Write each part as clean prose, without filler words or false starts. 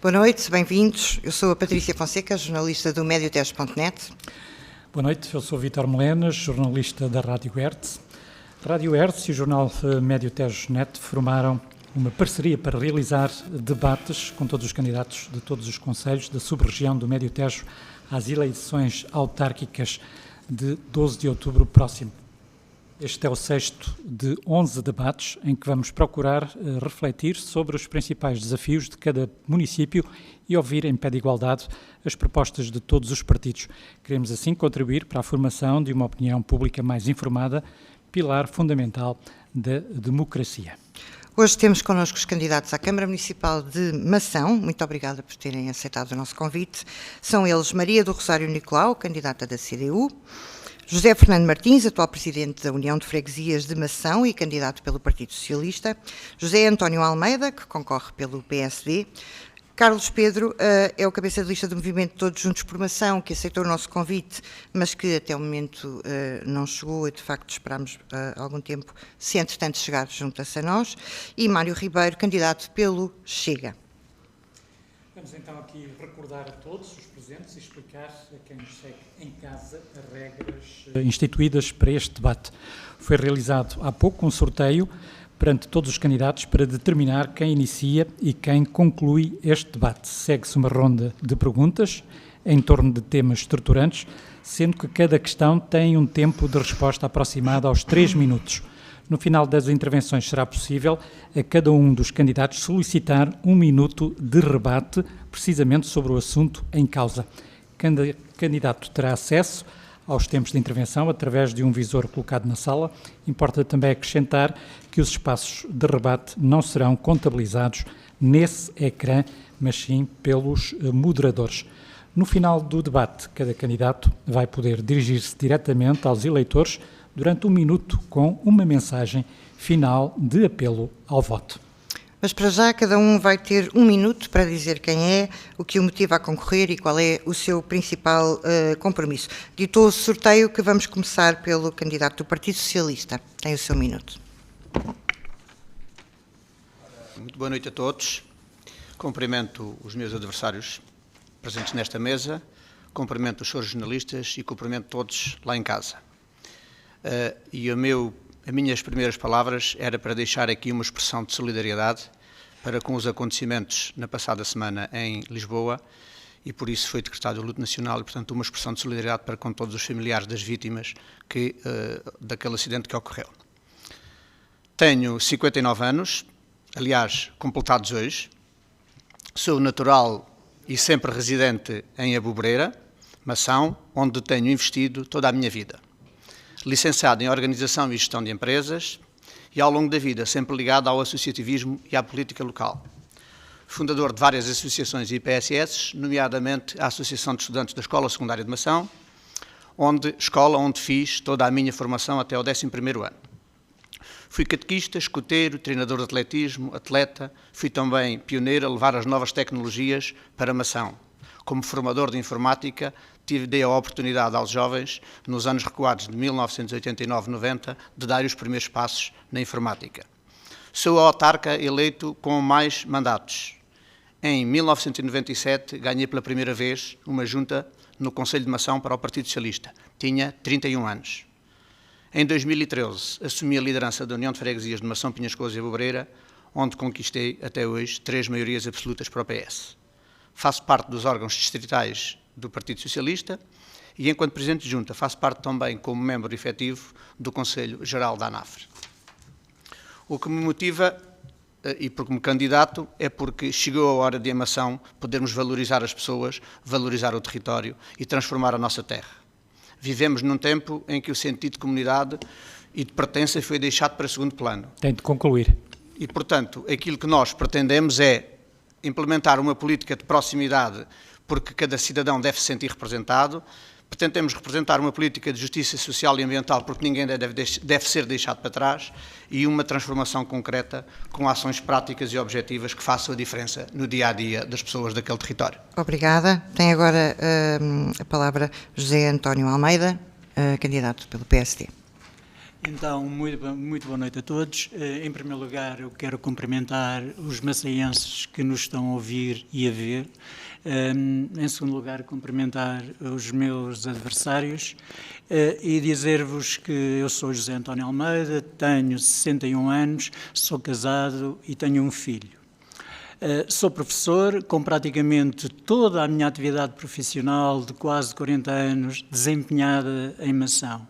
Boa noite, bem-vindos. Eu sou a Patrícia Fonseca, jornalista do Mediotejo.net. Boa noite, eu sou Vítor Melenas, jornalista da Rádio Hertz. A Rádio Hertz e o jornal Mediotejo.net formaram uma parceria para realizar debates com todos os candidatos de todos os concelhos da sub-região do Médio-Tejo às eleições autárquicas de 12 de outubro próximo. Este é o sexto de 11 debates em que vamos procurar refletir sobre os principais desafios de cada município e ouvir em pé de igualdade as propostas de todos os partidos. Queremos assim contribuir para a formação de uma opinião pública mais informada, pilar fundamental da democracia. Hoje temos connosco os candidatos à Câmara Municipal de Mação. Muito obrigada por terem aceitado o nosso convite. São eles Maria do Rosário Nicolau, candidata da CDU, José Fernando Martins, atual presidente da União de Freguesias de Mação e candidato pelo Partido Socialista, José António Almeida, que concorre pelo PSD, Carlos Pedro é o cabeça de lista do movimento Todos Juntos por Mação, que aceitou o nosso convite, mas que até o momento não chegou e de facto esperámos algum tempo, se entretanto chegar, junta-se a nós, e Mário Ribeiro, candidato pelo Chega. Vamos então aqui recordar a todos os presentes e explicar a quem nos segue em casa as regras instituídas para este debate. Foi realizado há pouco um sorteio perante todos os candidatos para determinar quem inicia e quem conclui este debate. Segue-se uma ronda de perguntas em torno de temas estruturantes, sendo que cada questão tem um tempo de resposta aproximado aos 3 minutos. No final das intervenções será possível a cada um dos candidatos solicitar 1 minuto de rebate, precisamente sobre o assunto em causa. Cada candidato terá acesso aos tempos de intervenção através de um visor colocado na sala. Importa também acrescentar que os espaços de rebate não serão contabilizados nesse ecrã, mas sim pelos moderadores. No final do debate, cada candidato vai poder dirigir-se diretamente aos eleitores durante 1 minuto com uma mensagem final de apelo ao voto. Mas para já cada um vai ter 1 minuto para dizer quem é, o que o motiva a concorrer e qual é o seu principal compromisso. Ditou o sorteio que vamos começar pelo candidato do Partido Socialista. Tem o seu minuto. Muito boa noite a todos. Cumprimento os meus adversários presentes nesta mesa, cumprimento os senhores jornalistas e cumprimento todos lá em casa. As minhas primeiras palavras era para deixar aqui uma expressão de solidariedade para com os acontecimentos na passada semana em Lisboa e por isso foi decretado o luto nacional e, portanto, uma expressão de solidariedade para com todos os familiares das vítimas daquele acidente que ocorreu. Tenho 59 anos, aliás, completados hoje, sou natural e sempre residente em Abobreira, Mação, onde tenho investido toda a minha vida. Licenciado em Organização e Gestão de Empresas e, ao longo da vida, sempre ligado ao associativismo e à política local. Fundador de várias associações e PSS, nomeadamente a Associação de Estudantes da Escola Secundária de Mação, onde fiz toda a minha formação até o 11º ano. Fui catequista, escoteiro, treinador de atletismo, atleta, fui também pioneiro a levar as novas tecnologias para Mação. Como formador de informática, dei a oportunidade aos jovens, nos anos recuados de 1989-90, de dar os primeiros passos na informática. Sou a autarca eleito com mais mandatos. Em 1997, ganhei pela primeira vez uma junta no Conselho de Mação para o Partido Socialista. Tinha 31 anos. Em 2013, assumi a liderança da União de Freguesias de Mação, Pinhascosa e Abobreira, onde conquistei até hoje 3 maiorias absolutas para o PS. Faço parte dos órgãos distritais do Partido Socialista e, enquanto Presidente de Junta, faço parte também como membro efetivo do Conselho Geral da ANAFRE. O que me motiva, e porque me candidato, é porque chegou a hora de, em Mação, podermos valorizar as pessoas, valorizar o território e transformar a nossa terra. Vivemos num tempo em que o sentido de comunidade e de pertença foi deixado para segundo plano. Tem de concluir. E, portanto, aquilo que nós pretendemos é implementar uma política de proximidade, porque cada cidadão deve se sentir representado. Pretendemos representar uma política de justiça social e ambiental, porque ninguém deve ser deixado para trás, e uma transformação concreta com ações práticas e objetivas que façam a diferença no dia-a-dia das pessoas daquele território. Obrigada. Tem agora a palavra José António Almeida, candidato pelo PSD. Então, muito boa noite a todos. Em primeiro lugar, eu quero cumprimentar os maçaenses que nos estão a ouvir e a ver. Em segundo lugar, cumprimentar os meus adversários e dizer-vos que eu sou José António Almeida, tenho 61 anos, sou casado e tenho um filho. Sou professor, com praticamente toda a minha atividade profissional de quase 40 anos desempenhada em Mação.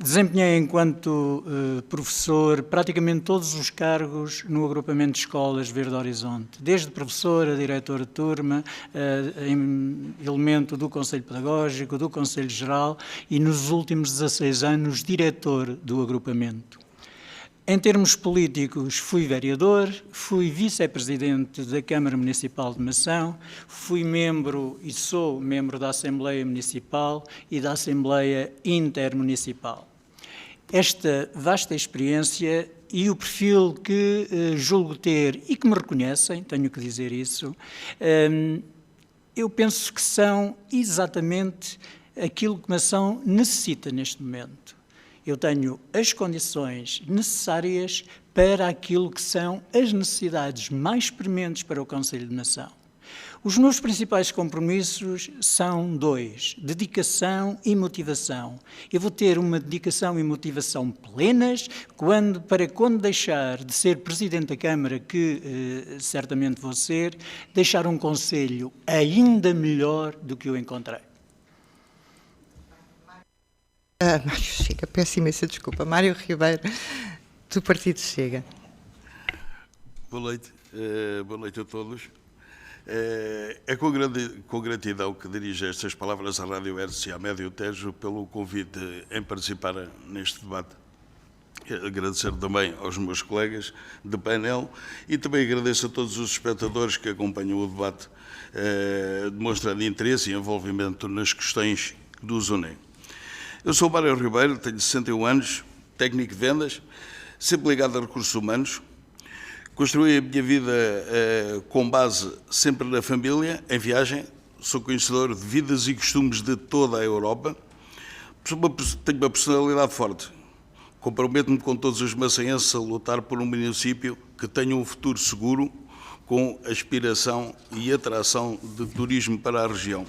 Desempenhei enquanto professor praticamente todos os cargos no agrupamento de escolas Verde Horizonte, desde professor a diretor de turma, elemento do Conselho Pedagógico, do Conselho Geral e nos últimos 16 anos diretor do agrupamento. Em termos políticos, fui vereador, fui vice-presidente da Câmara Municipal de Mação, fui membro e sou membro da Assembleia Municipal e da Assembleia Intermunicipal. Esta vasta experiência e o perfil que julgo ter e que me reconhecem, tenho que dizer isso, eu penso que são exatamente aquilo que Mação necessita neste momento. Eu tenho as condições necessárias para aquilo que são as necessidades mais prementes para o Conselho de Mação. Os meus principais compromissos são dois: dedicação e motivação. Eu vou ter uma dedicação e motivação plenas para quando deixar de ser Presidente da Câmara, que certamente vou ser, deixar um Conselho ainda melhor do que eu encontrei. Mário Chega, peço imensa desculpa. Mário Ribeiro, do Partido Chega. Boa noite a todos. É com gratidão que dirijo estas palavras à Rádio Hércia e à Médio Tejo pelo convite em participar neste debate. Agradecer também aos meus colegas de painel e também agradeço a todos os espectadores que acompanham o debate, demonstrando interesse e envolvimento nas questões que nos unem. Eu sou Mário Ribeiro, tenho 61 anos, técnico de vendas, sempre ligado a recursos humanos. Construí a minha vida com base sempre na família, em viagem. Sou conhecedor de vidas e costumes de toda a Europa. Tenho uma personalidade forte. Comprometo-me com todos os maçaenses a lutar por um município que tenha um futuro seguro, com aspiração e atração de turismo para a região.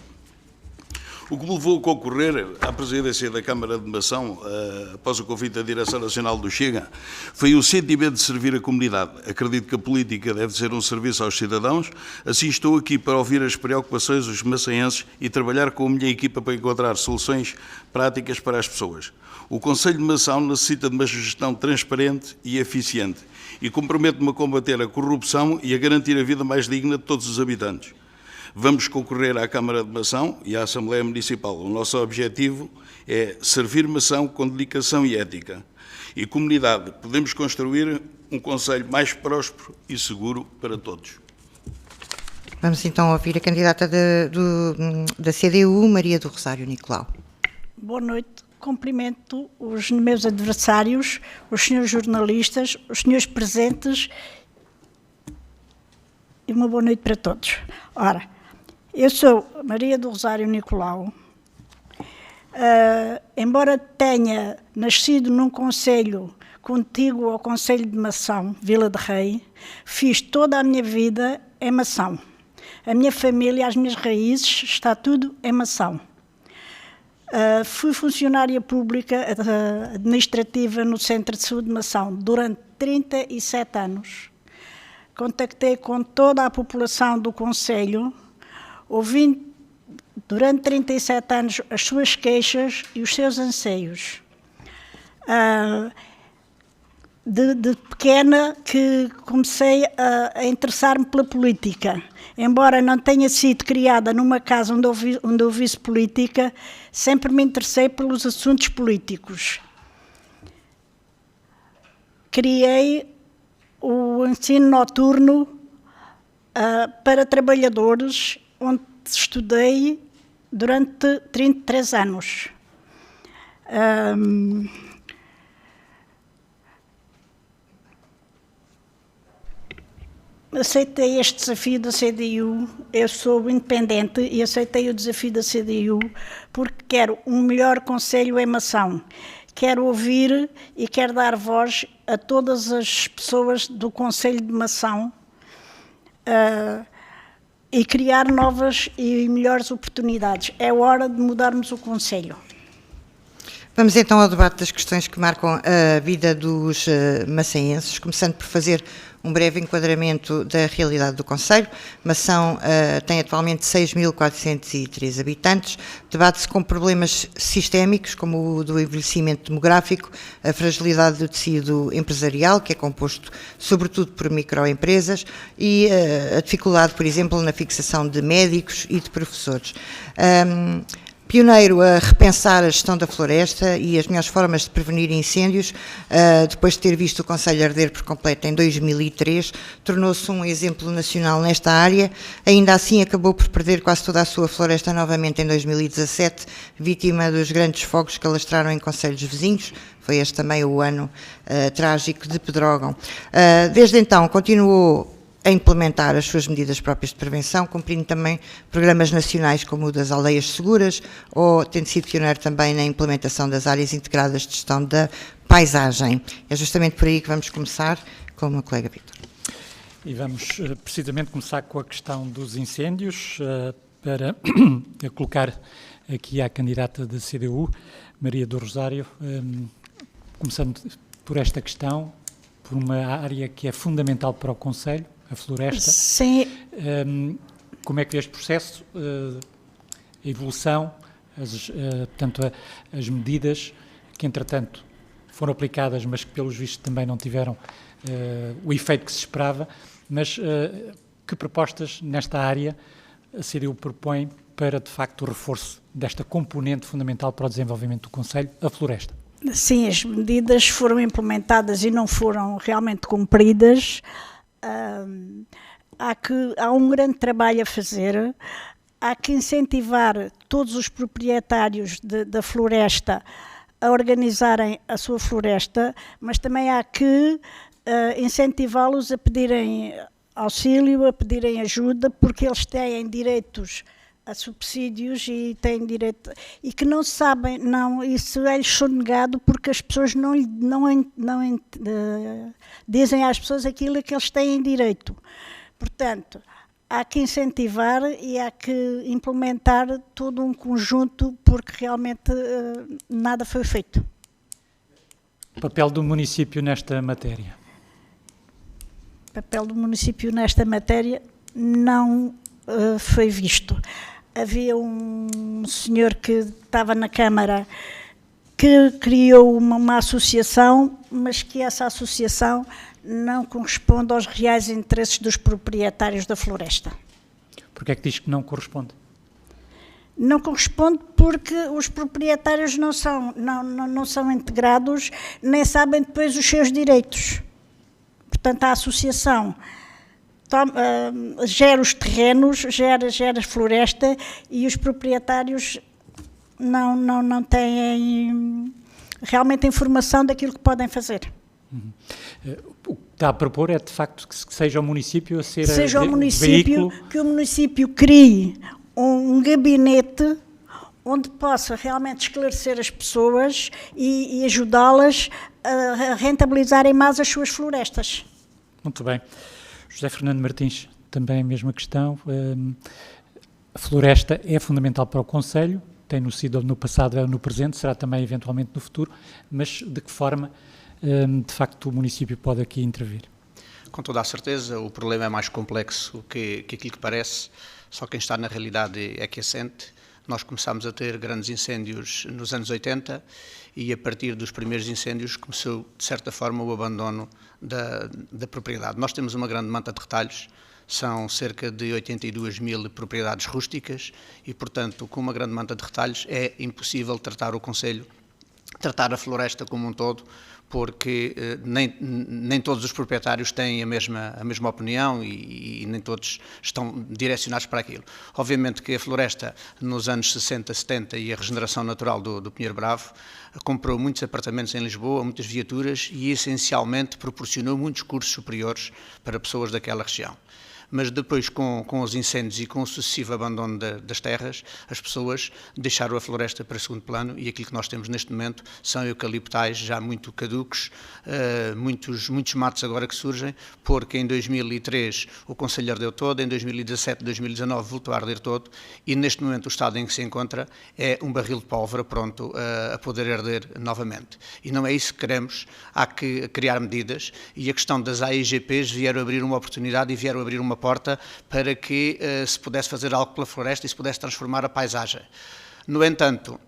O que me levou a concorrer à presidência da Câmara de Mação, após o convite da Direção Nacional do Chega, foi o sentimento de servir a comunidade. Acredito que a política deve ser um serviço aos cidadãos, assim estou aqui para ouvir as preocupações dos maçaenses e trabalhar com a minha equipa para encontrar soluções práticas para as pessoas. O Conselho de Mação necessita de uma gestão transparente e eficiente e comprometo-me a combater a corrupção e a garantir a vida mais digna de todos os habitantes. Vamos concorrer à Câmara de Mação e à Assembleia Municipal. O nosso objetivo é servir Mação com dedicação e ética. E comunidade, podemos construir um concelho mais próspero e seguro para todos. Vamos então ouvir a candidata da CDU, Maria do Rosário Nicolau. Boa noite. Cumprimento os meus adversários, os senhores jornalistas, os senhores presentes e uma boa noite para todos. Ora, eu sou Maria do Rosário Nicolau. Embora tenha nascido num concelho contíguo ao Concelho de Mação, Vila de Rei, fiz toda a minha vida em Mação. A minha família, as minhas raízes, está tudo em Mação. Fui funcionária pública administrativa no Centro de Saúde de Mação durante 37 anos. Contactei com toda a população do concelho, ouvindo durante 37 anos as suas queixas e os seus anseios. De pequena que comecei a interessar-me pela política. Embora não tenha sido criada numa casa onde ouvisse política, sempre me interessei pelos assuntos políticos. Criei o ensino noturno para trabalhadores, onde estudei durante 33 anos. Aceitei este desafio da CDU, eu sou independente e aceitei o desafio da CDU porque quero um melhor concelho em Mação. quero ouvir e quero dar voz a todas as pessoas do Conselho de Mação e criar novas e melhores oportunidades. É hora de mudarmos o Conselho. Vamos então ao debate das questões que marcam a vida dos maçaenses, começando por fazer um breve enquadramento da realidade do concelho. Mação tem atualmente 6.403 habitantes, debate-se com problemas sistémicos, como o do envelhecimento demográfico, a fragilidade do tecido empresarial, que é composto sobretudo por microempresas, e a dificuldade, por exemplo, na fixação de médicos e de professores. Pioneiro a repensar a gestão da floresta e as melhores formas de prevenir incêndios, depois de ter visto o concelho arder por completo em 2003, tornou-se um exemplo nacional nesta área. Ainda assim acabou por perder quase toda a sua floresta novamente em 2017, vítima dos grandes fogos que alastraram em concelhos vizinhos. Foi este também o ano trágico de Pedrógão. Desde então continuou a implementar as suas medidas próprias de prevenção, cumprindo também programas nacionais como o das aldeias seguras, ou tendo sido pioneiro também na implementação das áreas integradas de gestão da paisagem. É justamente por aí que vamos começar com o meu colega Vítor. E vamos precisamente começar com a questão dos incêndios, para colocar aqui à candidata da CDU, Maria do Rosário, começando por esta questão, por uma área que é fundamental para o concelho, a floresta. Sim. Como é que este processo, a evolução, portanto, as medidas que, entretanto, foram aplicadas, mas que, pelos vistos, também não tiveram o efeito que se esperava, mas que propostas nesta área a CDU propõe para, de facto, o reforço desta componente fundamental para o desenvolvimento do concelho, a floresta? Sim, as medidas foram implementadas e não foram realmente cumpridas. Há um grande trabalho a fazer, há que incentivar todos os proprietários da floresta a organizarem a sua floresta, mas também há que incentivá-los a pedirem auxílio, a pedirem ajuda, porque eles têm direitos a subsídios e têm direito, e que não sabem, isso é-lhes sonegado porque as pessoas não dizem às pessoas aquilo a que eles têm direito. Portanto, há que incentivar e há que implementar todo um conjunto, porque realmente nada foi feito. O papel do município nesta matéria? O papel do município nesta matéria não foi visto. Havia um senhor que estava na Câmara que criou uma associação, mas que essa associação não corresponde aos reais interesses dos proprietários da floresta. Porquê é que diz que não corresponde? Não corresponde porque os proprietários não são integrados, nem sabem depois os seus direitos. Portanto, a associação gera os terrenos, gera a floresta e os proprietários não têm realmente informação daquilo que podem fazer. O que está a propor é, de facto, que seja o município a ser veículo. Que o município crie um gabinete onde possa realmente esclarecer as pessoas e ajudá-las a rentabilizarem mais as suas florestas. Muito bem. José Fernando Martins, também a mesma questão. A floresta é fundamental para o concelho, tem sido no passado, no presente, será também eventualmente no futuro, mas de que forma, de facto, o município pode aqui intervir? Com toda a certeza, o problema é mais complexo que aquilo que parece, só quem está na realidade é que a sente. Nós começámos a ter grandes incêndios nos anos 80 e a partir dos primeiros incêndios começou, de certa forma, o abandono da propriedade. Nós temos uma grande manta de retalhos, são cerca de 82.000 propriedades rústicas e, portanto, com uma grande manta de retalhos é impossível tratar o concelho, tratar a floresta como um todo, porque nem todos os proprietários têm a mesma opinião e nem todos estão direcionados para aquilo. Obviamente que a floresta, nos anos 60, 70 e a regeneração natural do Pinheiro Bravo, comprou muitos apartamentos em Lisboa, muitas viaturas e essencialmente proporcionou muitos cursos superiores para pessoas daquela região. mas depois com os incêndios e com o sucessivo abandono das terras, as pessoas deixaram a floresta para segundo plano e aquilo que nós temos neste momento são eucaliptais já muito caducos, muitos matos agora que surgem, porque em 2003 o Conselho ardeu todo, em 2017, 2019 voltou a arder todo e neste momento o estado em que se encontra é um barril de pólvora pronto a poder arder novamente. E não é isso que queremos, há que criar medidas e a questão das AIGPs vieram abrir uma oportunidade e vieram abrir uma porta para que se pudesse fazer algo pela floresta e se pudesse transformar a paisagem. No entanto,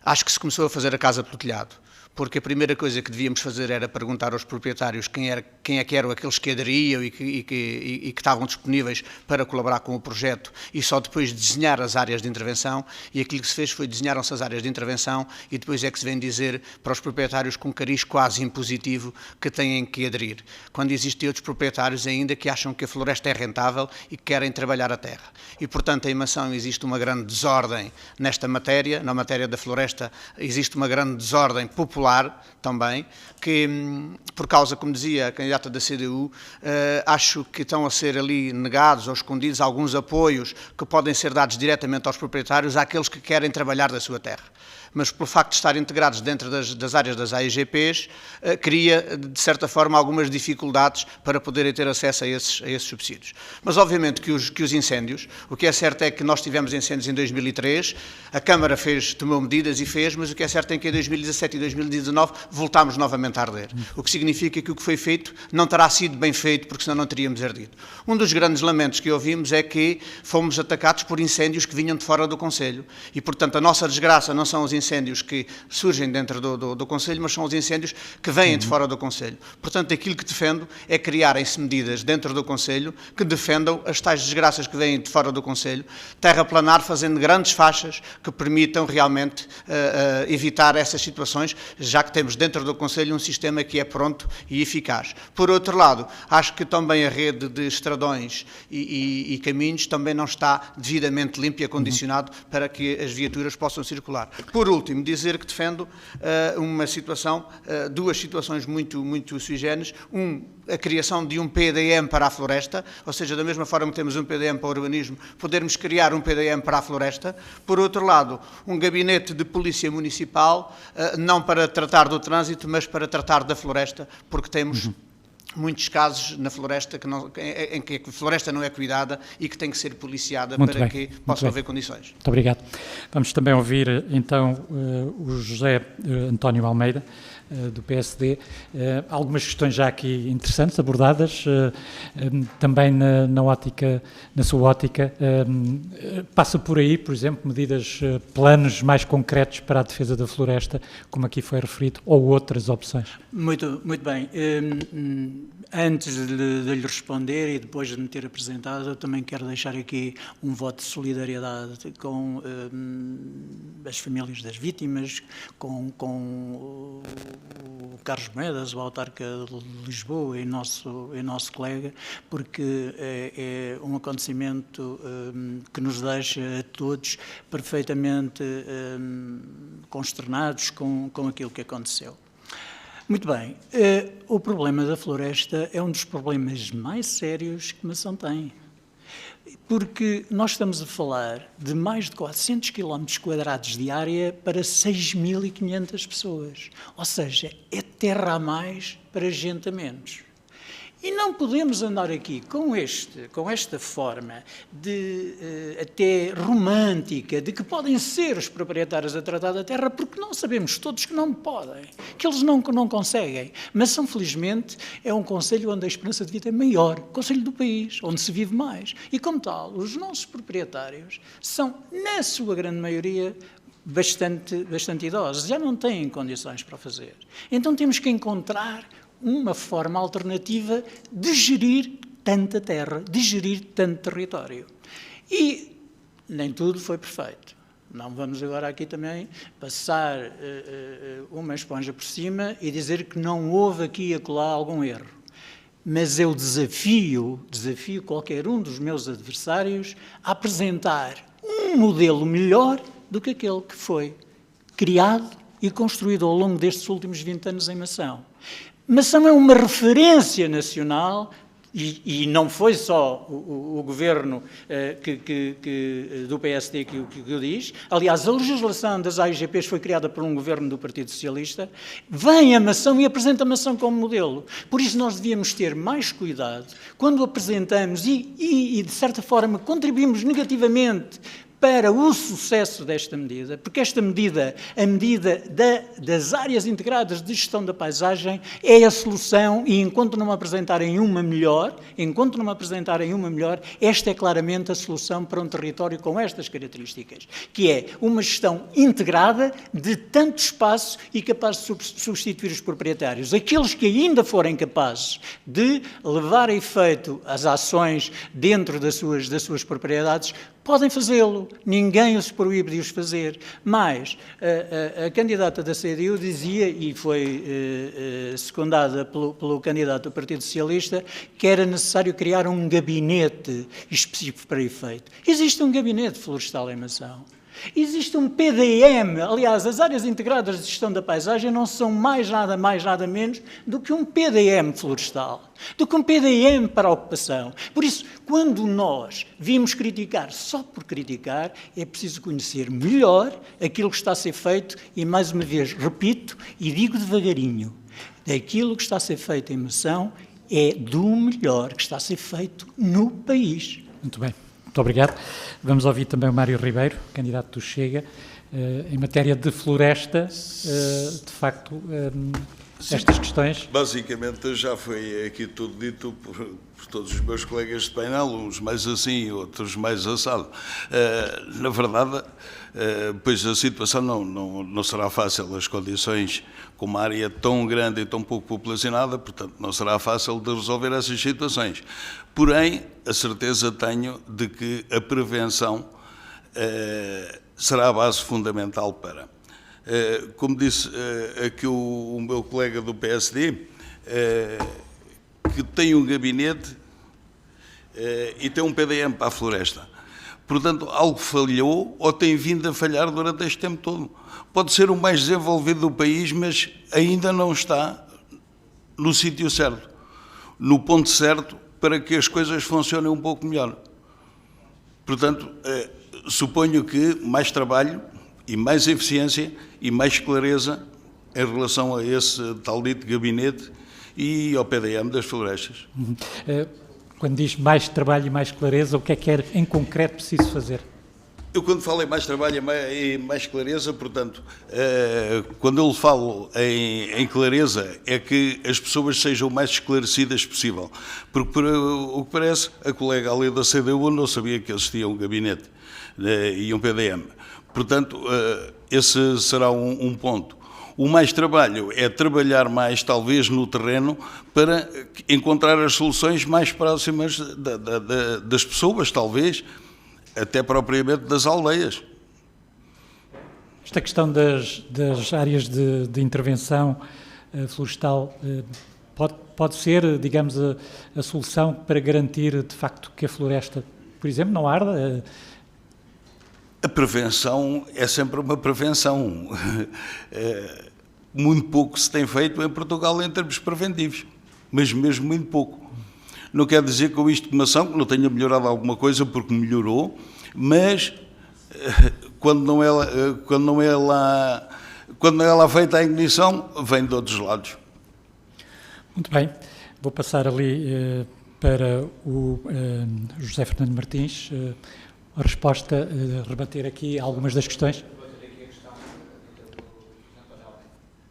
acho que se começou a fazer a casa pelo telhado, porque a primeira coisa que devíamos fazer era perguntar aos proprietários quem é que eram aqueles que aderiam e que estavam disponíveis para colaborar com o projeto e só depois desenhar as áreas de intervenção, e aquilo que se fez foi desenharam-se as áreas de intervenção e depois é que se vem dizer para os proprietários com cariz quase impositivo que têm que aderir, quando existem outros proprietários ainda que acham que a floresta é rentável e que querem trabalhar a terra. E, portanto, em Mação existe uma grande desordem nesta matéria, na matéria da floresta existe uma grande desordem popular também, que por causa, como dizia a candidata da CDU, acho que estão a ser ali negados ou escondidos alguns apoios que podem ser dados diretamente aos proprietários, àqueles que querem trabalhar da sua terra. Mas pelo facto de estar integrados dentro das áreas das AIGPs, cria, de certa forma, algumas dificuldades para poderem ter acesso a esses subsídios. Mas, obviamente, que os incêndios, o que é certo é que nós tivemos incêndios em 2003, a Câmara tomou medidas e fez, mas o que é certo é que em 2017 e 2019 voltámos novamente a arder. O que significa que o que foi feito não terá sido bem feito, porque senão não teríamos ardido. Um dos grandes lamentos que ouvimos é que fomos atacados por incêndios que vinham de fora do Conselho. E, portanto, a nossa desgraça não são os incêndios que surgem dentro do Conselho, mas são os incêndios que vêm de fora do Conselho. Portanto, aquilo que defendo é criarem-se medidas dentro do Conselho que defendam as tais desgraças que vêm de fora do Conselho, terraplanar fazendo grandes faixas que permitam realmente evitar essas situações, já que temos dentro do Conselho um sistema que é pronto e eficaz. Por outro lado, acho que também a rede de estradões e caminhos também não está devidamente limpa e acondicionado para que as viaturas possam circular. Por último, dizer que defendo duas situações muito sui generis. A criação de um PDM para a floresta, ou seja, da mesma forma que temos um PDM para o urbanismo, podermos criar um PDM para a floresta. Por outro lado, um gabinete de polícia municipal, não para tratar do trânsito, mas para tratar da floresta, porque temos muitos casos na floresta em que a floresta não é cuidada e que tem que ser policiada para que possa haver condições. Muito obrigado. Vamos também ouvir então o José António Almeida, do PSD. Algumas questões já aqui interessantes abordadas, também na sua ótica. Passa por aí, por exemplo, medidas, planos mais concretos para a defesa da floresta, como aqui foi referido, ou outras opções? Muito bem. Antes de lhe responder e depois de me ter apresentado, eu também quero deixar aqui um voto de solidariedade com as famílias das vítimas, com o Carlos Moedas, o autarca de Lisboa e nosso colega, porque é um acontecimento que nos deixa a todos perfeitamente consternados com aquilo que aconteceu. Muito bem, o problema da floresta é um dos problemas mais sérios que Mação tem, porque nós estamos a falar de mais de 400 km² de área para 6.500 pessoas, ou seja, é terra a mais para gente a menos. E não podemos andar aqui com esta forma de até romântica de que podem ser os proprietários a tratar da terra, porque não sabemos todos que não podem, que eles não conseguem. Mas, São felizmente, é um concelho onde a esperança de vida é maior, concelho do país, onde se vive mais. E, como tal, os nossos proprietários são, na sua grande maioria, bastante idosos, já não têm condições para fazer. Então temos que encontrar uma forma alternativa de gerir tanta terra, de gerir tanto território. E nem tudo foi perfeito. Não vamos agora aqui também passar uma esponja por cima e dizer que não houve aqui e acolá algum erro. Mas eu desafio qualquer um dos meus adversários a apresentar um modelo melhor do que aquele que foi criado e construído ao longo destes últimos 20 anos em Mação. Mação é uma referência nacional E não foi só o governo do PSD que o diz. Aliás, a legislação das AIGPs foi criada por um governo do Partido Socialista. Vem a maçã e apresenta a maçã como modelo. Por isso nós devíamos ter mais cuidado quando apresentamos e de certa forma, contribuímos negativamente para o sucesso desta medida, porque esta medida, a medida das áreas integradas de gestão da paisagem, é a solução, e enquanto não apresentarem uma melhor, esta é claramente a solução para um território com estas características, que é uma gestão integrada de tanto espaço e capaz de substituir os proprietários. Aqueles que ainda forem capazes de levar a efeito as ações dentro das suas propriedades, podem fazê-lo, ninguém os proíbe de os fazer, mas a candidata da CDU dizia, e foi secundada pelo candidato do Partido Socialista, que era necessário criar um gabinete específico para efeito. Existe um gabinete florestal em Mação. Existe um PDM, aliás, as áreas integradas de gestão da paisagem não são mais nada menos do que um PDM florestal, do que um PDM para a ocupação. Por isso, quando nós vimos criticar só por criticar, é preciso conhecer melhor aquilo que está a ser feito e, mais uma vez, repito e digo devagarinho, daquilo que está a ser feito em Mação é do melhor que está a ser feito no país. Muito bem. Muito obrigado. Vamos ouvir também o Mário Ribeiro, candidato do Chega. Em matéria de floresta, de facto, estas questões... Basicamente já foi aqui tudo dito por todos os meus colegas de painel, uns mais assim, outros mais assado. Na verdade, pois a situação não será fácil, as condições com uma área tão grande e tão pouco populacionada, portanto não será fácil de resolver essas situações. Porém, a certeza tenho de que a prevenção será a base fundamental para. Como disse aqui o meu colega do PSD, que tem um gabinete e tem um PDM para a floresta. Portanto, algo falhou ou tem vindo a falhar durante este tempo todo. Pode ser o mais desenvolvido do país, mas ainda não está no sítio certo, no ponto certo, para que as coisas funcionem um pouco melhor. Portanto, suponho que mais trabalho e mais eficiência e mais clareza em relação a esse tal dito gabinete e ao PDM das florestas. Quando diz mais trabalho e mais clareza, o que é em concreto preciso fazer? Eu, quando falo em mais trabalho e mais clareza, portanto, quando eu falo em clareza, é que as pessoas sejam o mais esclarecidas possível. Porque, por o que parece, a colega ali da CDU não sabia que existia um gabinete e um PDM. Portanto, esse será um ponto. O mais trabalho é trabalhar mais, talvez, no terreno, para encontrar as soluções mais próximas das pessoas, talvez, até propriamente das aldeias. Esta questão das áreas de intervenção florestal pode ser, digamos, a solução para garantir, de facto, que a floresta, por exemplo, não arda? A prevenção é sempre uma prevenção. Muito pouco se tem feito em Portugal em termos preventivos, mas mesmo muito pouco. Não quer dizer com isto que Mação que não tenha melhorado alguma coisa, porque melhorou, mas quando não é lá feita a ignição, vem de outros lados. Muito bem. Vou passar ali para o José Fernando Martins, a resposta, rebater aqui algumas das questões.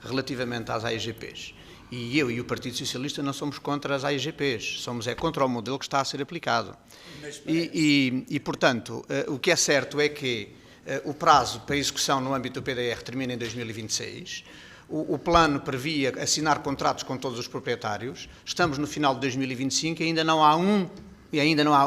Relativamente às AIGPs, e eu e o Partido Socialista não somos contra as AIGPs, somos contra o modelo que está a ser aplicado. E portanto, o que é certo é que o prazo para execução no âmbito do PDR termina em 2026, o plano previa assinar contratos com todos os proprietários, estamos no final de 2025 e ainda não há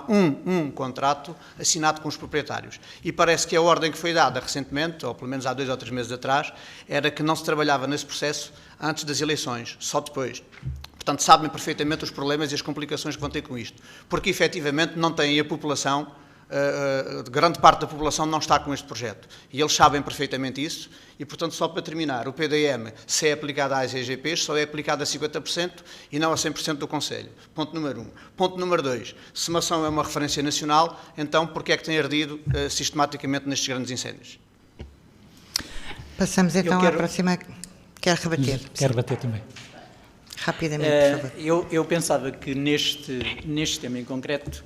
um contrato assinado com os proprietários. E parece que a ordem que foi dada recentemente, ou pelo menos há 2 ou 3 meses atrás, era que não se trabalhava nesse processo antes das eleições, só depois. Portanto, sabem perfeitamente os problemas e as complicações que vão ter com isto. Porque, efetivamente, não têm a população grande parte da população não está com este projeto. E eles sabem perfeitamente isso. E, portanto, só para terminar, o PDM, se é aplicado às EGPs, só é aplicado a 50% e não a 100% do Conselho. Ponto número 1. Ponto número 2. Se Mação é uma referência nacional, então porquê é que tem ardido sistematicamente nestes grandes incêndios? Passamos então à próxima. Quer rebater? Quero rebater também. Rapidamente, por favor. Eu pensava que neste tema em concreto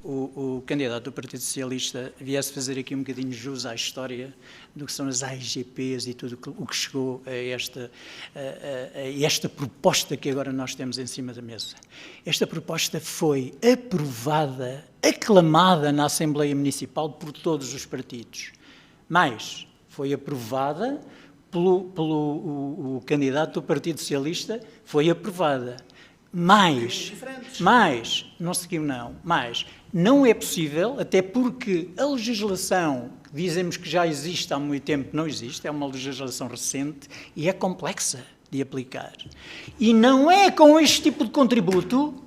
o candidato do Partido Socialista viesse fazer aqui um bocadinho jus à história do que são as AIGPs e tudo o que chegou a esta proposta que agora nós temos em cima da mesa. Esta proposta foi aprovada, aclamada na Assembleia Municipal por todos os partidos, mas foi aprovada pelo candidato do Partido Socialista, foi aprovada. Mas não seguiu não, mas não é possível, até porque a legislação, que dizemos que já existe há muito tempo, não existe, é uma legislação recente e é complexa de aplicar. E não é com este tipo de contributo,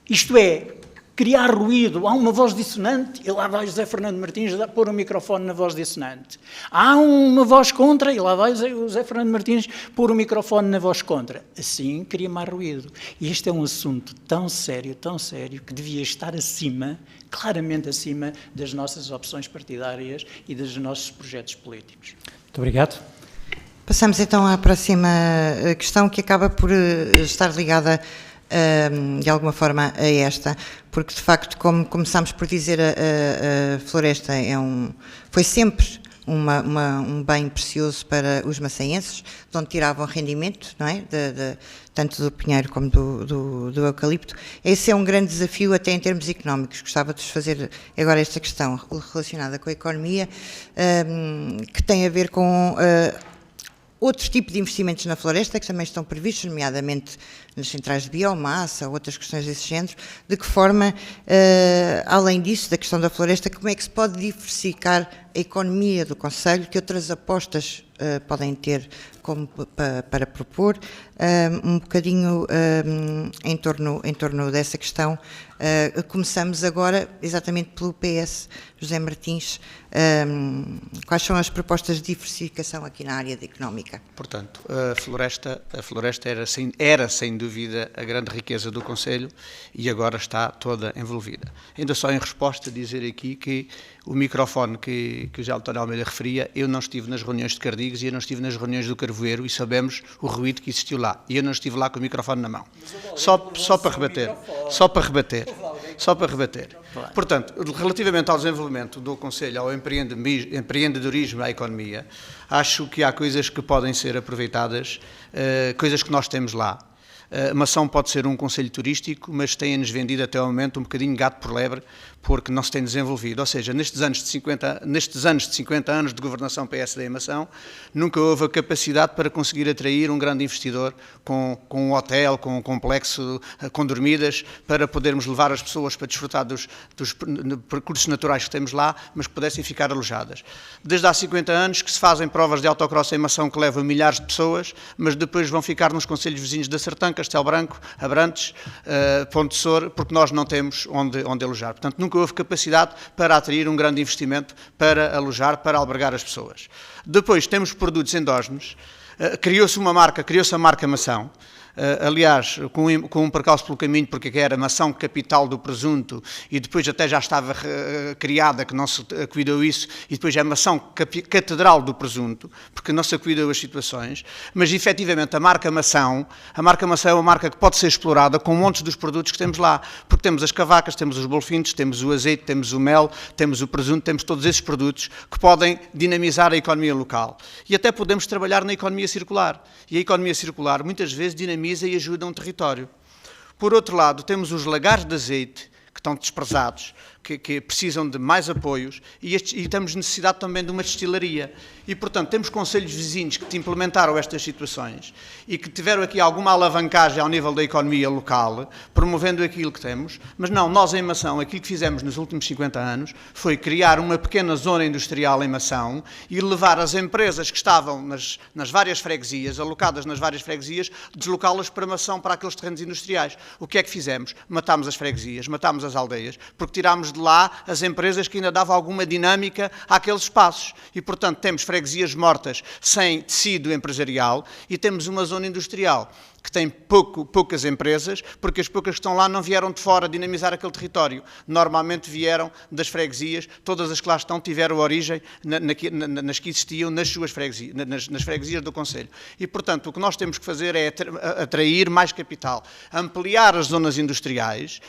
isto é, criar ruído, há uma voz dissonante, e lá vai José Fernando Martins pôr o microfone na voz dissonante. Há uma voz contra, e lá vai José Fernando Martins pôr o microfone na voz contra. Assim, cria mais ruído. E este é um assunto tão sério, que devia estar acima, claramente acima, das nossas opções partidárias e dos nossos projetos políticos. Muito obrigado. Passamos então à próxima questão, que acaba por estar ligada de alguma forma a esta, porque de facto, como começámos por dizer, a floresta foi sempre um bem precioso para os maçaenses, de onde tiravam rendimento, não é? Tanto do pinheiro como do eucalipto. Esse é um grande desafio até em termos económicos. Gostava de vos fazer agora esta questão relacionada com a economia, que tem a ver com outro tipo de investimentos na floresta que também estão previstos, nomeadamente nas centrais de biomassa, outras questões desse género. De que forma, além disso, da questão da floresta, como é que se pode diversificar a economia do Concelho, que outras apostas podem ter para propor, um bocadinho em torno dessa questão. Começamos agora exatamente pelo PS, José Martins. Quais são as propostas de diversificação aqui na área económica? Portanto, a floresta era sem dúvida a grande riqueza do Concelho e agora está toda envolvida. Ainda só em resposta dizer aqui que o microfone que o José António Almeida referia, eu não estive nas reuniões de Cardigos e eu não estive nas reuniões do Carvoeiro e sabemos o ruído que existiu lá. E eu não estive lá com o microfone na mão. Só para rebater. Portanto, relativamente ao desenvolvimento do Concelho, ao empreendedorismo, à economia, acho que há coisas que podem ser aproveitadas, coisas que nós temos lá. Mação pode ser um concelho turístico, mas tem-nos vendido até ao momento um bocadinho gato por lebre, porque não se tem desenvolvido. Ou seja, nestes anos de 50 anos de governação PSD em Mação, nunca houve a capacidade para conseguir atrair um grande investidor com um hotel, com um complexo, com dormidas, para podermos levar as pessoas para desfrutar dos percursos naturais que temos lá, mas que pudessem ficar alojadas. Desde há 50 anos que se fazem provas de autocross em Mação que levam milhares de pessoas, mas depois vão ficar nos concelhos vizinhos da Sertã, Castelo Branco, Abrantes, Ponte de Sor, porque nós não temos onde alojar. Portanto, nunca houve capacidade para atrair um grande investimento para alojar, para albergar as pessoas. Depois temos produtos endógenos, criou-se a marca Mação. Aliás, com um percalço pelo caminho, porque era Mação capital do presunto e depois até já estava criada, que não se cuidou isso, e depois é Mação catedral do presunto, porque não se cuidou as situações, mas efetivamente a marca Mação é uma marca que pode ser explorada com montes dos produtos que temos lá, porque temos as cavacas, temos os bolfinhos, temos o azeite, temos o mel, temos o presunto, temos todos esses produtos que podem dinamizar a economia local. E até podemos trabalhar na economia circular. E a economia circular muitas vezes dinamiza e ajuda um território. Por outro lado, temos os lagares de azeite, que estão desprezados, que precisam de mais apoios, e temos necessidade também de uma destilaria. E, portanto, temos concelhos vizinhos que implementaram estas situações e que tiveram aqui alguma alavancagem ao nível da economia local, promovendo aquilo que temos, mas não, nós em Mação, aquilo que fizemos nos últimos 50 anos foi criar uma pequena zona industrial em Mação e levar as empresas que estavam nas várias freguesias, alocadas nas várias freguesias, deslocá-las para Mação, para aqueles terrenos industriais. O que é que fizemos? Matámos as freguesias, matámos as aldeias, porque tirámos tirámos de lá as empresas que ainda davam alguma dinâmica àqueles espaços. E, portanto, temos freguesias mortas sem tecido empresarial e temos uma zona industrial que tem poucas empresas, porque as poucas que estão lá não vieram de fora dinamizar aquele território. Normalmente vieram das freguesias, todas as que lá estão tiveram origem nas que existiam nas suas freguesias, nas freguesias do concelho. E, portanto, o que nós temos que fazer é atrair mais capital, ampliar as zonas industriais,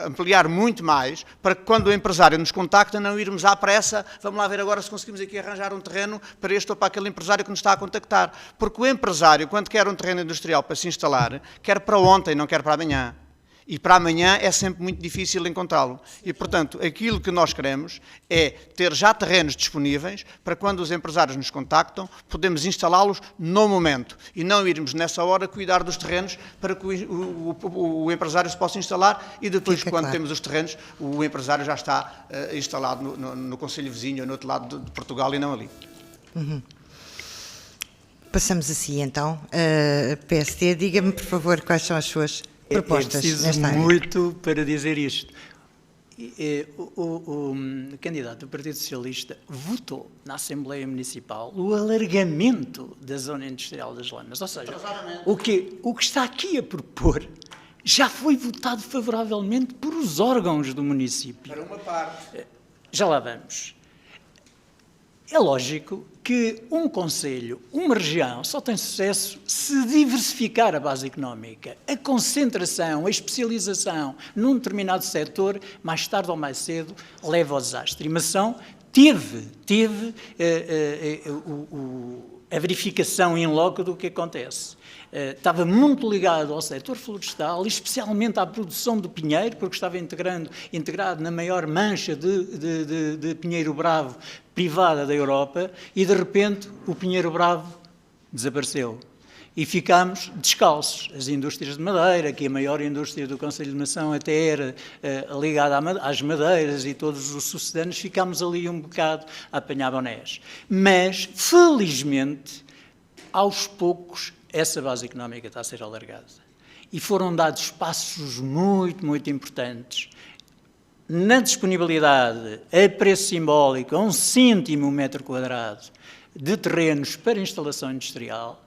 ampliar muito mais, para que quando o empresário nos contacta não irmos à pressa, vamos lá ver agora se conseguimos aqui arranjar um terreno para este ou para aquele empresário que nos está a contactar. Porque o empresário, quando quer um terreno industrial para se instalar, quer para ontem, não quer para amanhã. E para amanhã é sempre muito difícil encontrá-lo. E, portanto, aquilo que nós queremos é ter já terrenos disponíveis para quando os empresários nos contactam, podemos instalá-los no momento e não irmos nessa hora cuidar dos terrenos para que o empresário se possa instalar e depois, quando temos os terrenos, o empresário já está instalado no concelho vizinho ou no outro lado de Portugal e não ali. Passamos assim, então. PSD, diga-me, por favor, quais são as suas propostas nesta área. Muito para dizer isto. O candidato do Partido Socialista votou na Assembleia Municipal o alargamento da zona industrial das Lamas. Ou seja, o que está aqui a propor já foi votado favoravelmente por os órgãos do município. Para uma parte. Já lá vamos. É lógico que um concelho, uma região, só tem sucesso se diversificar a base económica. A concentração, a especialização num determinado setor, mais tarde ou mais cedo, leva ao desastre. E Mação teve a verificação in loco do que acontece. Estava muito ligado ao setor florestal, especialmente à produção do pinheiro, porque estava integrado na maior mancha de pinheiro bravo privada da Europa, e de repente o pinheiro bravo desapareceu. E ficámos descalços. As indústrias de madeira, que a maior indústria do Concelho de Mação até era ligada às madeiras e todos os sucedâneos, ficámos ali um bocado a apanhar bonés. Mas, felizmente, aos poucos, essa base económica está a ser alargada. E foram dados passos muito, muito importantes na disponibilidade, a preço simbólico, a 1 cêntimo o metro quadrado de terrenos para instalação industrial,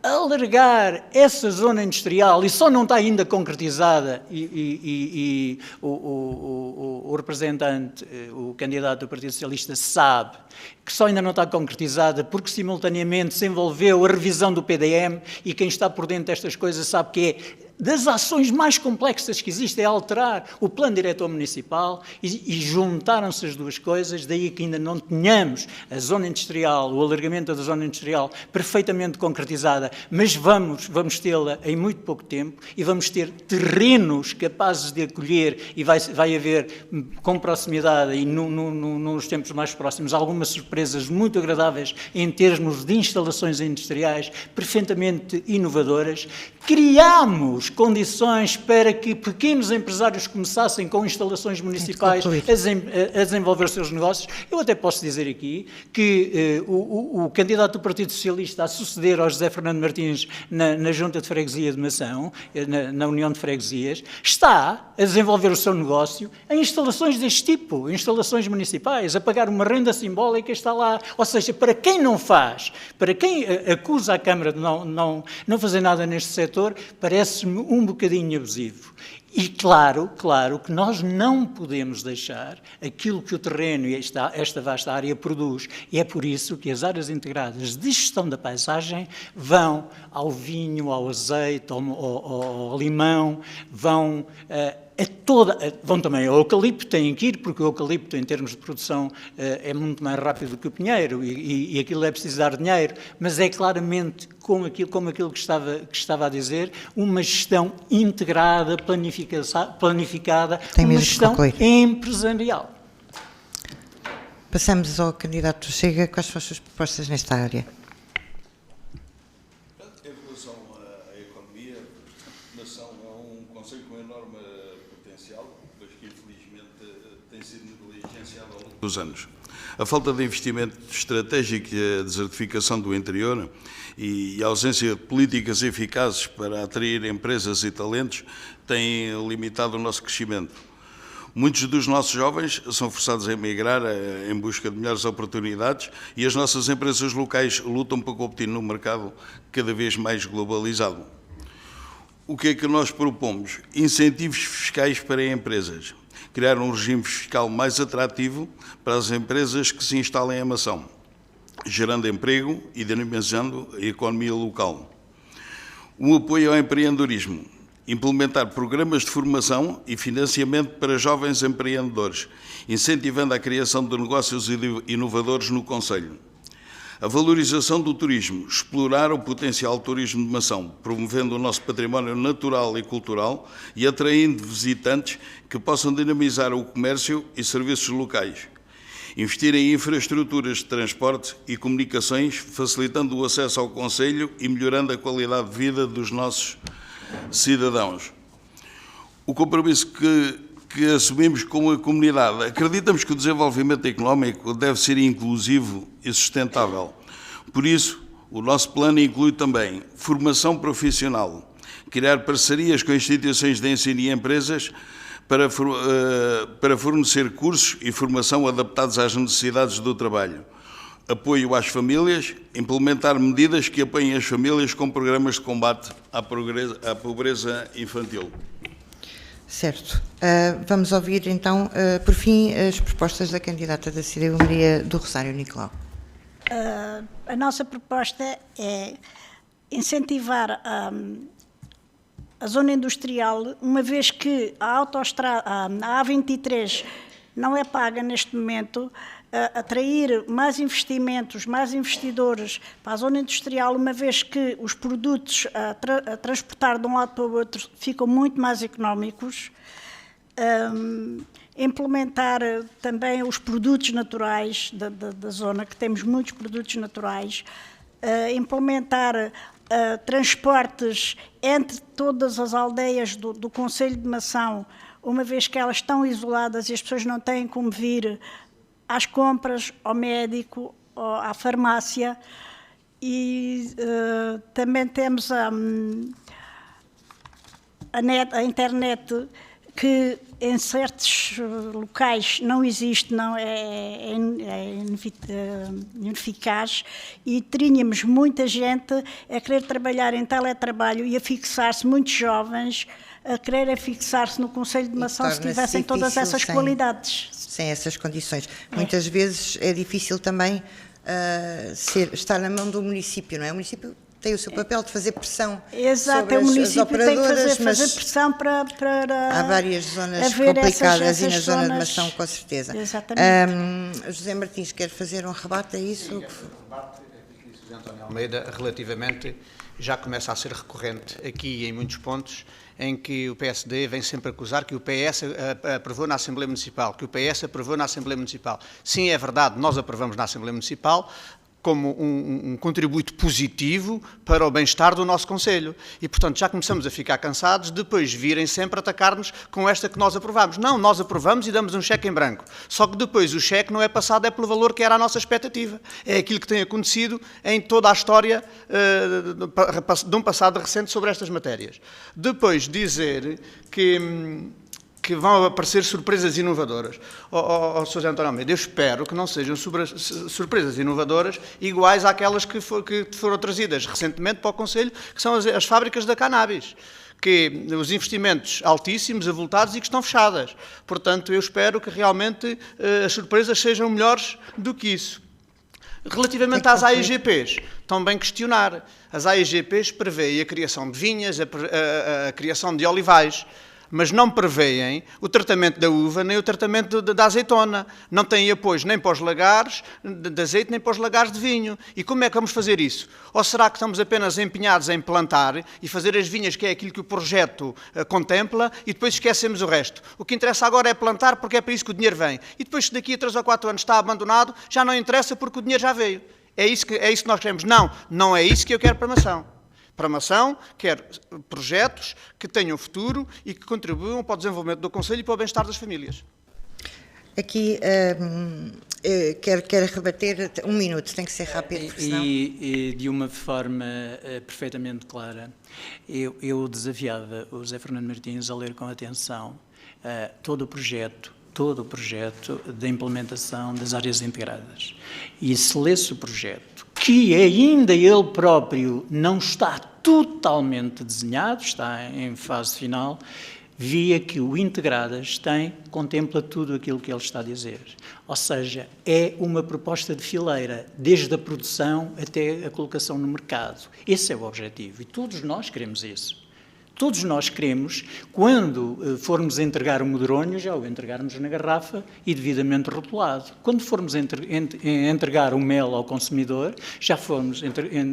alargar essa zona industrial, e só não está ainda concretizada, e o representante, o candidato do Partido Socialista sabe que só ainda não está concretizada porque simultaneamente se envolveu a revisão do PDM, e quem está por dentro destas coisas sabe que é das ações mais complexas que existem, é alterar o plano diretor municipal, e juntaram-se as duas coisas, daí que ainda não tenhamos a zona industrial, o alargamento da zona industrial perfeitamente concretizada, mas vamos tê-la em muito pouco tempo, e vamos ter terrenos capazes de acolher, e vai haver com proximidade e nos tempos mais próximos algumas surpresas muito agradáveis em termos de instalações industriais perfeitamente inovadoras. Criámos condições para que pequenos empresários começassem com instalações municipais a desenvolver os seus negócios. Eu até posso dizer aqui que o candidato do Partido Socialista a suceder ao José Fernando Martins na Junta de Freguesia de Mação, na União de Freguesias, está a desenvolver o seu negócio em instalações deste tipo, instalações municipais, a pagar uma renda simbólica, está lá. Ou seja, para quem não faz, para quem acusa a Câmara de não fazer nada neste setor, parece-me um bocadinho abusivo. E claro que nós não podemos deixar aquilo que o terreno e esta vasta área produz. E é por isso que as áreas integradas de gestão da paisagem vão ao vinho, ao azeite, ao limão, vão também ao eucalipto, têm que ir, porque o eucalipto, em termos de produção, é muito mais rápido do que o pinheiro, e aquilo é preciso dar dinheiro, mas é claramente, como aquilo que estava a dizer, uma gestão integrada, planificada, uma gestão empresarial. Passamos ao candidato do Chega. Quais são as suas propostas nesta área? Em relação à economia, Mação é um concelho com enorme potencial, mas que infelizmente tem sido negligenciado ao longo dos anos. A falta de investimento estratégico e a desertificação do interior e a ausência de políticas eficazes para atrair empresas e talentos têm limitado o nosso crescimento. Muitos dos nossos jovens são forçados a emigrar em busca de melhores oportunidades e as nossas empresas locais lutam para competir num mercado cada vez mais globalizado. O que é que nós propomos? Incentivos fiscais para empresas. Criar um regime fiscal mais atrativo para as empresas que se instalem em Mação, gerando emprego e dinamizando a economia local. Um apoio ao empreendedorismo. Implementar programas de formação e financiamento para jovens empreendedores, incentivando a criação de negócios inovadores no concelho. A valorização do turismo, explorar o potencial do turismo de Mação, promovendo o nosso património natural e cultural e atraindo visitantes que possam dinamizar o comércio e serviços locais. Investir em infraestruturas de transporte e comunicações, facilitando o acesso ao concelho e melhorando a qualidade de vida dos nossos cidadãos. O compromisso que assumimos com a comunidade. Acreditamos que o desenvolvimento económico deve ser inclusivo e sustentável. Por isso, o nosso plano inclui também formação profissional, criar parcerias com instituições de ensino e empresas para fornecer cursos e formação adaptados às necessidades do trabalho. Apoio às famílias, implementar medidas que apoiem as famílias com programas de combate à pobreza infantil. Certo. Vamos ouvir, então, por fim, as propostas da candidata da CDU, Maria do Rosário Nicolau. A nossa proposta é incentivar a zona industrial, uma vez que a A23 não é paga neste momento, atrair mais investimentos, mais investidores para a zona industrial, uma vez que os produtos a transportar de um lado para o outro ficam muito mais económicos. Implementar também os produtos naturais da zona, que temos muitos produtos naturais. Implementar transportes entre todas as aldeias do concelho de Mação, uma vez que elas estão isoladas e as pessoas não têm como vir às compras, ao médico, à farmácia. E também temos a internet, que em certos locais não existe, não é ineficaz, e teríamos muita gente a querer trabalhar em teletrabalho e a fixar-se, muitos jovens, a querer fixar-se no Concelho de Mação se tivessem todas essas qualidades. Sem essas condições. Muitas vezes é difícil também estar na mão do município, não é? O município tem o seu papel de fazer pressão. Exato, sobre o município as operadoras, tem que fazer pressão para há várias zonas complicadas e na zona de Mação, com certeza. Exatamente. José Martins, quer fazer um rebate a isso? Sim, um rebate aqui, José António Almeida, relativamente, já começa a ser recorrente aqui em muitos pontos, em que o PSD vem sempre acusar que o PS aprovou na Assembleia Municipal, que o PS aprovou na Assembleia Municipal. Sim, é verdade, nós aprovamos na Assembleia Municipal, como um contributo positivo para o bem-estar do nosso Concelho. E, portanto, já começamos a ficar cansados de depois virem sempre atacar-nos com esta que nós aprovamos. Não, nós aprovamos e damos um cheque em branco. Só que depois o cheque não é passado, é pelo valor que era a nossa expectativa. É aquilo que tem acontecido em toda a história de um passado recente sobre estas matérias. Depois dizer que vão aparecer surpresas inovadoras. Sr. José António Almeida, eu espero que não sejam surpresas inovadoras iguais àquelas que foram trazidas recentemente para o Concelho, que são as fábricas da cannabis, que os investimentos altíssimos, avultados e que estão fechadas. Portanto, eu espero que realmente as surpresas sejam melhores do que isso. Relativamente às AIGPs, também questionar. As AIGPs prevêem a criação de vinhas, a criação de olivais, mas não prevêem o tratamento da uva nem o tratamento da azeitona. Não têm apoio nem para os lagares de azeite nem para os lagares de vinho. E como é que vamos fazer isso? Ou será que estamos apenas empenhados em plantar e fazer as vinhas, que é aquilo que o projeto contempla, e depois esquecemos o resto? O que interessa agora é plantar, porque é para isso que o dinheiro vem. E depois, se daqui a 3 ou 4 anos está abandonado, já não interessa porque o dinheiro já veio. É isso que nós queremos. Não é isso que eu quero para Mação. Para Mação, quero projetos que tenham futuro e que contribuam para o desenvolvimento do Concelho e para o bem-estar das famílias. Aqui, quero rebater 1 minuto, tem que ser rápido, porque senão... E de uma forma perfeitamente clara, eu desafiava o José Fernando Martins a ler com atenção todo o projeto da implementação das áreas integradas. E se lesse o projeto, que ainda ele próprio não está totalmente desenhado, está em fase final, via que o Integradas contempla tudo aquilo que ele está a dizer. Ou seja, é uma proposta de fileira, desde a produção até a colocação no mercado. Esse é o objetivo e todos nós queremos isso. Todos nós queremos, quando formos entregar o medronho, já o entregarmos na garrafa e devidamente rotulado. Quando formos entregar o mel ao consumidor, já formos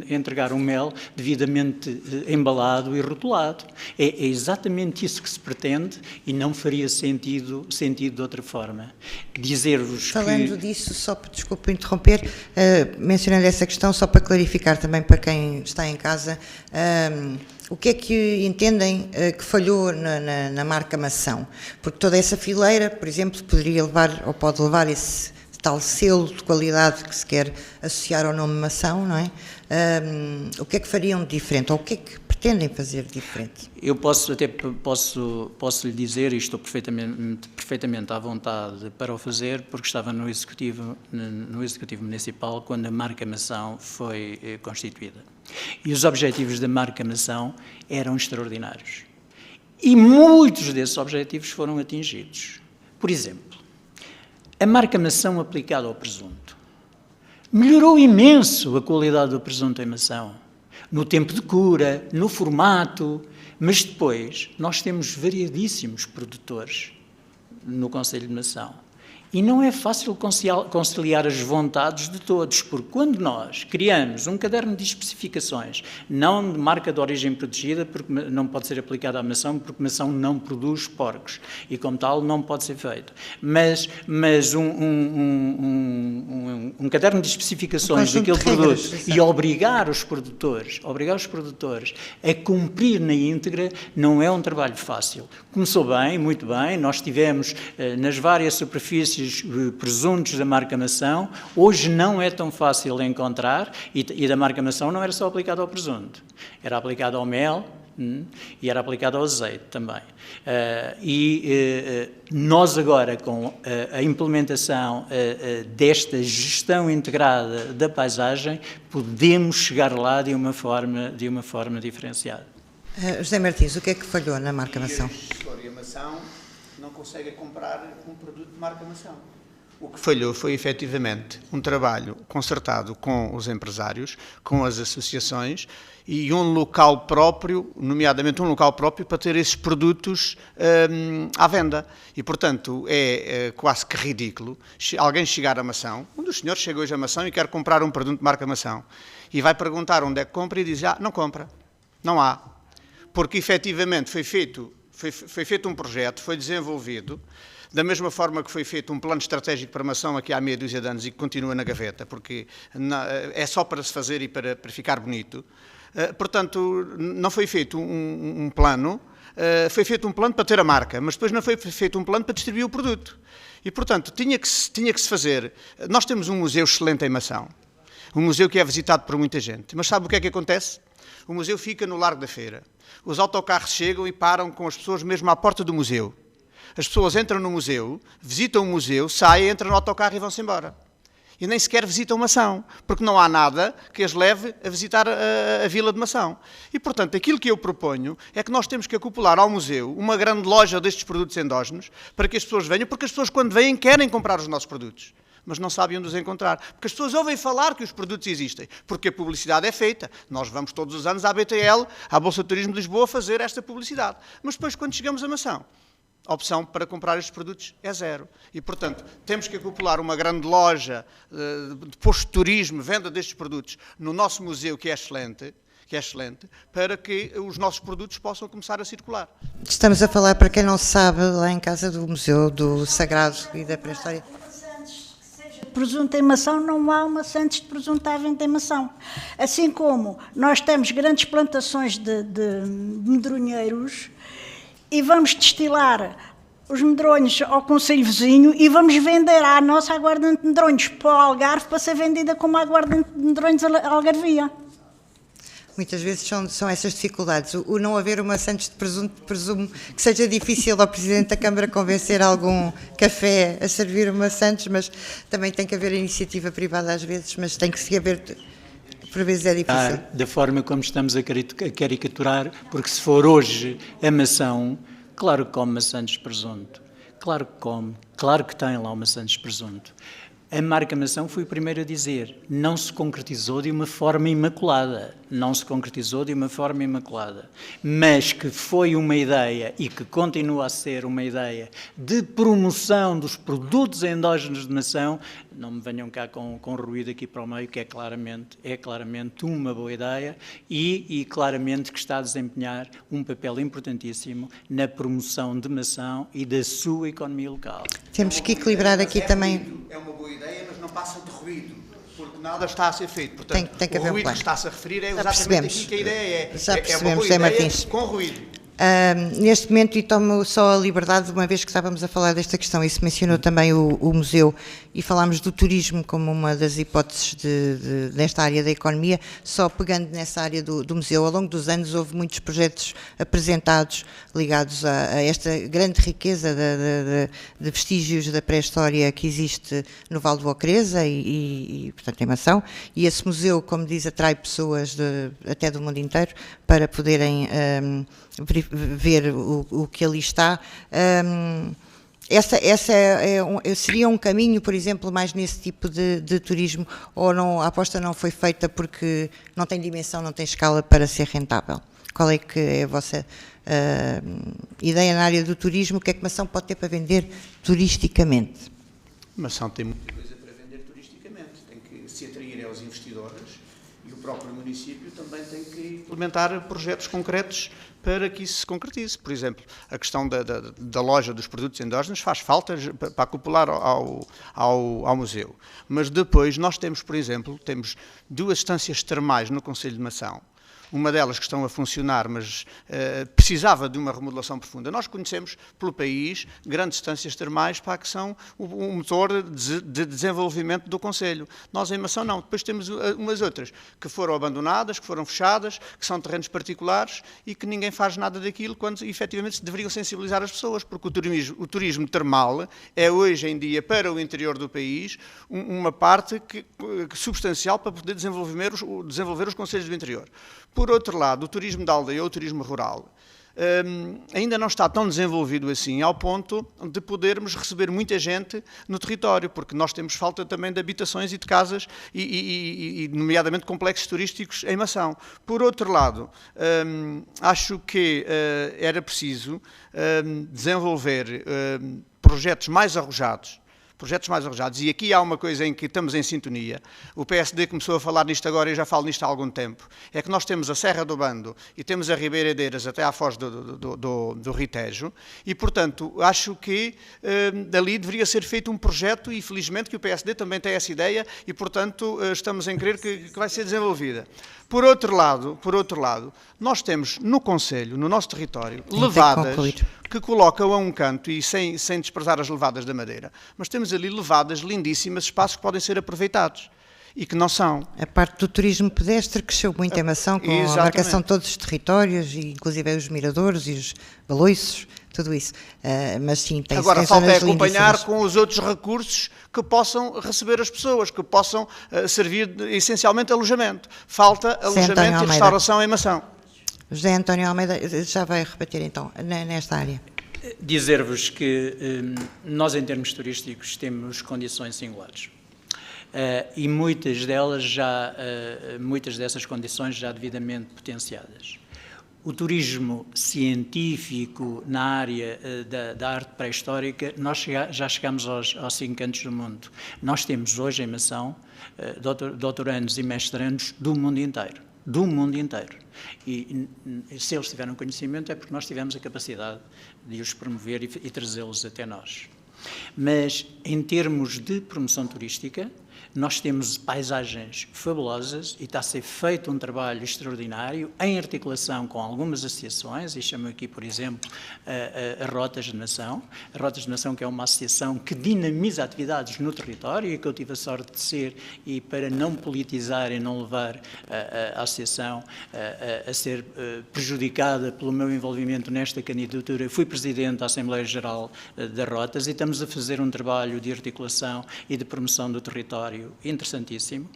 entregar o mel devidamente embalado e rotulado. É exatamente isso que se pretende e não faria sentido de outra forma. Dizer-vos que... Falando disso, só para, desculpa interromper, mencionando essa questão, só para clarificar também para quem está em casa, o que é que entendem que falhou na marca Mação? Porque toda essa fileira, por exemplo, poderia levar, ou pode levar esse tal selo de qualidade que se quer associar ao nome Mação, não é? O que é que fariam de diferente? Ou o que é que pretendem fazer de diferente? Eu posso lhe dizer, e estou perfeitamente à vontade para o fazer, porque estava no Executivo Municipal quando a marca Mação foi constituída. E os objetivos da marca Mação eram extraordinários. E muitos desses objetivos foram atingidos. Por exemplo, a marca Mação aplicada ao presunto melhorou imenso a qualidade do presunto em Mação, no tempo de cura, no formato, mas depois nós temos variadíssimos produtores no Concelho de Mação. E não é fácil conciliar as vontades de todos, porque quando nós criamos um caderno de especificações, não de marca de origem protegida, porque não pode ser aplicada à Mação, porque Mação não produz porcos, e como tal não pode ser feito. Mas um caderno de especificações daquele produto e obrigar os produtores a cumprir na íntegra não é um trabalho fácil. Começou bem, muito bem, nós tivemos nas várias superfícies presuntos da marca Mação, hoje não é tão fácil encontrar, e da marca Mação não era só aplicado ao presunto, era aplicado ao mel e era aplicado ao azeite também. Nós agora, com a implementação desta gestão integrada da paisagem, podemos chegar lá de uma forma diferenciada. José Martins, o que é que falhou na marca Mação? A Mação não consegue comprar um produto de marca Mação. O que falhou foi, efetivamente, um trabalho concertado com os empresários, com as associações e um local próprio, nomeadamente um local próprio para ter esses produtos à venda. E, portanto, é quase que ridículo alguém chegar a Mação, um dos senhores chega hoje a Mação e quer comprar um produto de marca Mação, e vai perguntar onde é que compra e diz, não compra, não há. Porque, efetivamente, foi feito um projeto, foi desenvolvido, da mesma forma que foi feito um plano estratégico para a Mação aqui há meia dúzia de anos e que continua na gaveta, porque é só para se fazer e para ficar bonito. Portanto, não foi feito um plano, foi feito um plano para ter a marca, mas depois não foi feito um plano para distribuir o produto. E, portanto, tinha que se fazer. Nós temos um museu excelente em Mação, um museu que é visitado por muita gente, mas sabe o que é que acontece? O museu fica no Largo da Feira. Os autocarros chegam e param com as pessoas mesmo à porta do museu. As pessoas entram no museu, visitam o museu, saem, entram no autocarro e vão-se embora. E nem sequer visitam Mação, porque não há nada que as leve a visitar a Vila de Mação. E, portanto, aquilo que eu proponho é que nós temos que acoplar ao museu uma grande loja destes produtos endógenos para que as pessoas venham, porque as pessoas, quando vêm, querem comprar os nossos produtos, mas não sabem onde os encontrar. Porque as pessoas ouvem falar que os produtos existem, porque a publicidade é feita. Nós vamos todos os anos à BTL, à Bolsa de Turismo de Lisboa, fazer esta publicidade. Mas depois, quando chegamos a Mação, a opção para comprar estes produtos é zero. E, portanto, temos que acoplar uma grande loja de posto de turismo, venda destes produtos, no nosso museu, que é excelente, para que os nossos produtos possam começar a circular. Estamos a falar, para quem não sabe, lá em casa do Museu do Sagrado e da Pré-História. Presunto em Mação, não há uma Santos de presunto à venda em Mação. Assim como nós temos grandes plantações de medronheiros e vamos destilar os medronhos ao concelho vizinho e vamos vender a nossa aguardente de medronhos para o Algarve para ser vendida como aguardente de medronhos algarvia. Muitas vezes são essas dificuldades. O não haver uma Santos de presunto, presumo que seja difícil ao Presidente da Câmara convencer algum café a servir uma Santos, mas também tem que haver a iniciativa privada às vezes, mas tem que se haver, por vezes é difícil. Da forma como estamos a caricaturar, porque se for hoje a maçã, claro que come maçãs de presunto, claro que come, claro que tem lá uma maçã de presunto. A marca maçã foi o primeiro a dizer, não se concretizou de uma forma imaculada, mas que foi uma ideia e que continua a ser uma ideia de promoção dos produtos endógenos de maçã. Não me venham cá com ruído aqui para o meio, que é claramente uma boa ideia e claramente que está a desempenhar um papel importantíssimo na promoção de maçã e da sua economia local. Temos que equilibrar aqui também. É uma boa ideia, mas não passa de ruído, porque nada está a ser feito. Portanto, tem que haver o ruído plano. que está-se a referir é Já exatamente percebemos. aqui que a ideia é. Já É percebemos, uma boa José ideia Martins. com ruído. Neste momento, e tomo só a liberdade, uma vez que estávamos a falar desta questão, e se mencionou também o museu, e falámos do turismo como uma das hipóteses nesta área da economia, só pegando nessa área do museu, ao longo dos anos houve muitos projetos apresentados ligados a esta grande riqueza de vestígios da pré-história que existe no Vale do Ocreza e portanto, em Mação, e esse museu, como diz, atrai pessoas até do mundo inteiro para poderem ver o que ali está. Seria um caminho, por exemplo, mais nesse tipo de turismo, ou não, a aposta não foi feita porque não tem dimensão, não tem escala para ser rentável? Qual é que é a vossa ideia na área do turismo? O que é que Mação pode ter para vender turisticamente? Mação tem muita coisa para vender turisticamente. Tem que se atrair aos investidores e o próprio município também tem que implementar projetos concretos para que isso se concretize. Por exemplo, a questão da loja dos produtos endógenos faz falta para acoplar ao museu. Mas depois nós temos, por exemplo, temos 2 estâncias termais no Concelho de Mação. Uma delas que estão a funcionar, mas precisava de uma remodelação profunda. Nós conhecemos pelo país grandes estâncias termais para que são o motor de desenvolvimento do Concelho. Nós em Mação não. Depois temos umas outras que foram abandonadas, que foram fechadas, que são terrenos particulares e que ninguém faz nada daquilo quando efetivamente se deveriam sensibilizar as pessoas, porque o turismo termal é hoje em dia para o interior do país uma parte substancial para poder desenvolver os concelhos do interior. Por outro lado, o turismo da aldeia ou o turismo rural ainda não está tão desenvolvido assim ao ponto de podermos receber muita gente no território, porque nós temos falta também de habitações e de casas e nomeadamente complexos turísticos em Mação. Por outro lado, acho que era preciso desenvolver projetos mais arrojados, e aqui há uma coisa em que estamos em sintonia. O PSD começou a falar nisto agora e já falo nisto há algum tempo. É que nós temos a Serra do Bando e temos a Ribeira de Eiras até à foz do Ritejo e, portanto, acho que dali deveria ser feito um projeto e, felizmente, que o PSD também tem essa ideia e, portanto, estamos em crer que vai ser desenvolvida. Por outro lado, nós temos no Concelho, no nosso território, levadas que colocam a um canto, e sem desprezar as levadas da Madeira, mas temos ali levadas lindíssimas, espaços que podem ser aproveitados e que não são. A parte do turismo pedestre cresceu muito em Mação, com a marcação de todos os territórios, inclusive os miradores e os baloiços, tudo isso. Mas sim, tem agora falta é acompanhar lindíssimas. com os outros recursos que possam receber as pessoas, que possam servir essencialmente alojamento. Falta alojamento e restauração em Mação. José António Almeida já vai rebater então nesta área. Dizer-vos que nós, em termos turísticos, temos condições singulares. E muitas dessas condições já devidamente potenciadas. O turismo científico na área da arte pré-histórica, nós já chegamos aos 5 cantos do mundo. Nós temos hoje em Mação doutorandos e mestrandos do mundo inteiro. E se eles tiveram conhecimento é porque nós tivemos a capacidade de os promover e trazê-los até nós. Mas, em termos de promoção turística, nós temos paisagens fabulosas e está a ser feito um trabalho extraordinário em articulação com algumas associações, e chamo aqui, por exemplo, a Rotas de Nação. A Rotas de Nação, que é uma associação que dinamiza atividades no território e que eu tive a sorte de ser, e para não politizar e não levar a associação a ser prejudicada pelo meu envolvimento nesta candidatura, fui Presidente da Assembleia Geral da Rotas e estamos a fazer um trabalho de articulação e de promoção do território interessantíssimo.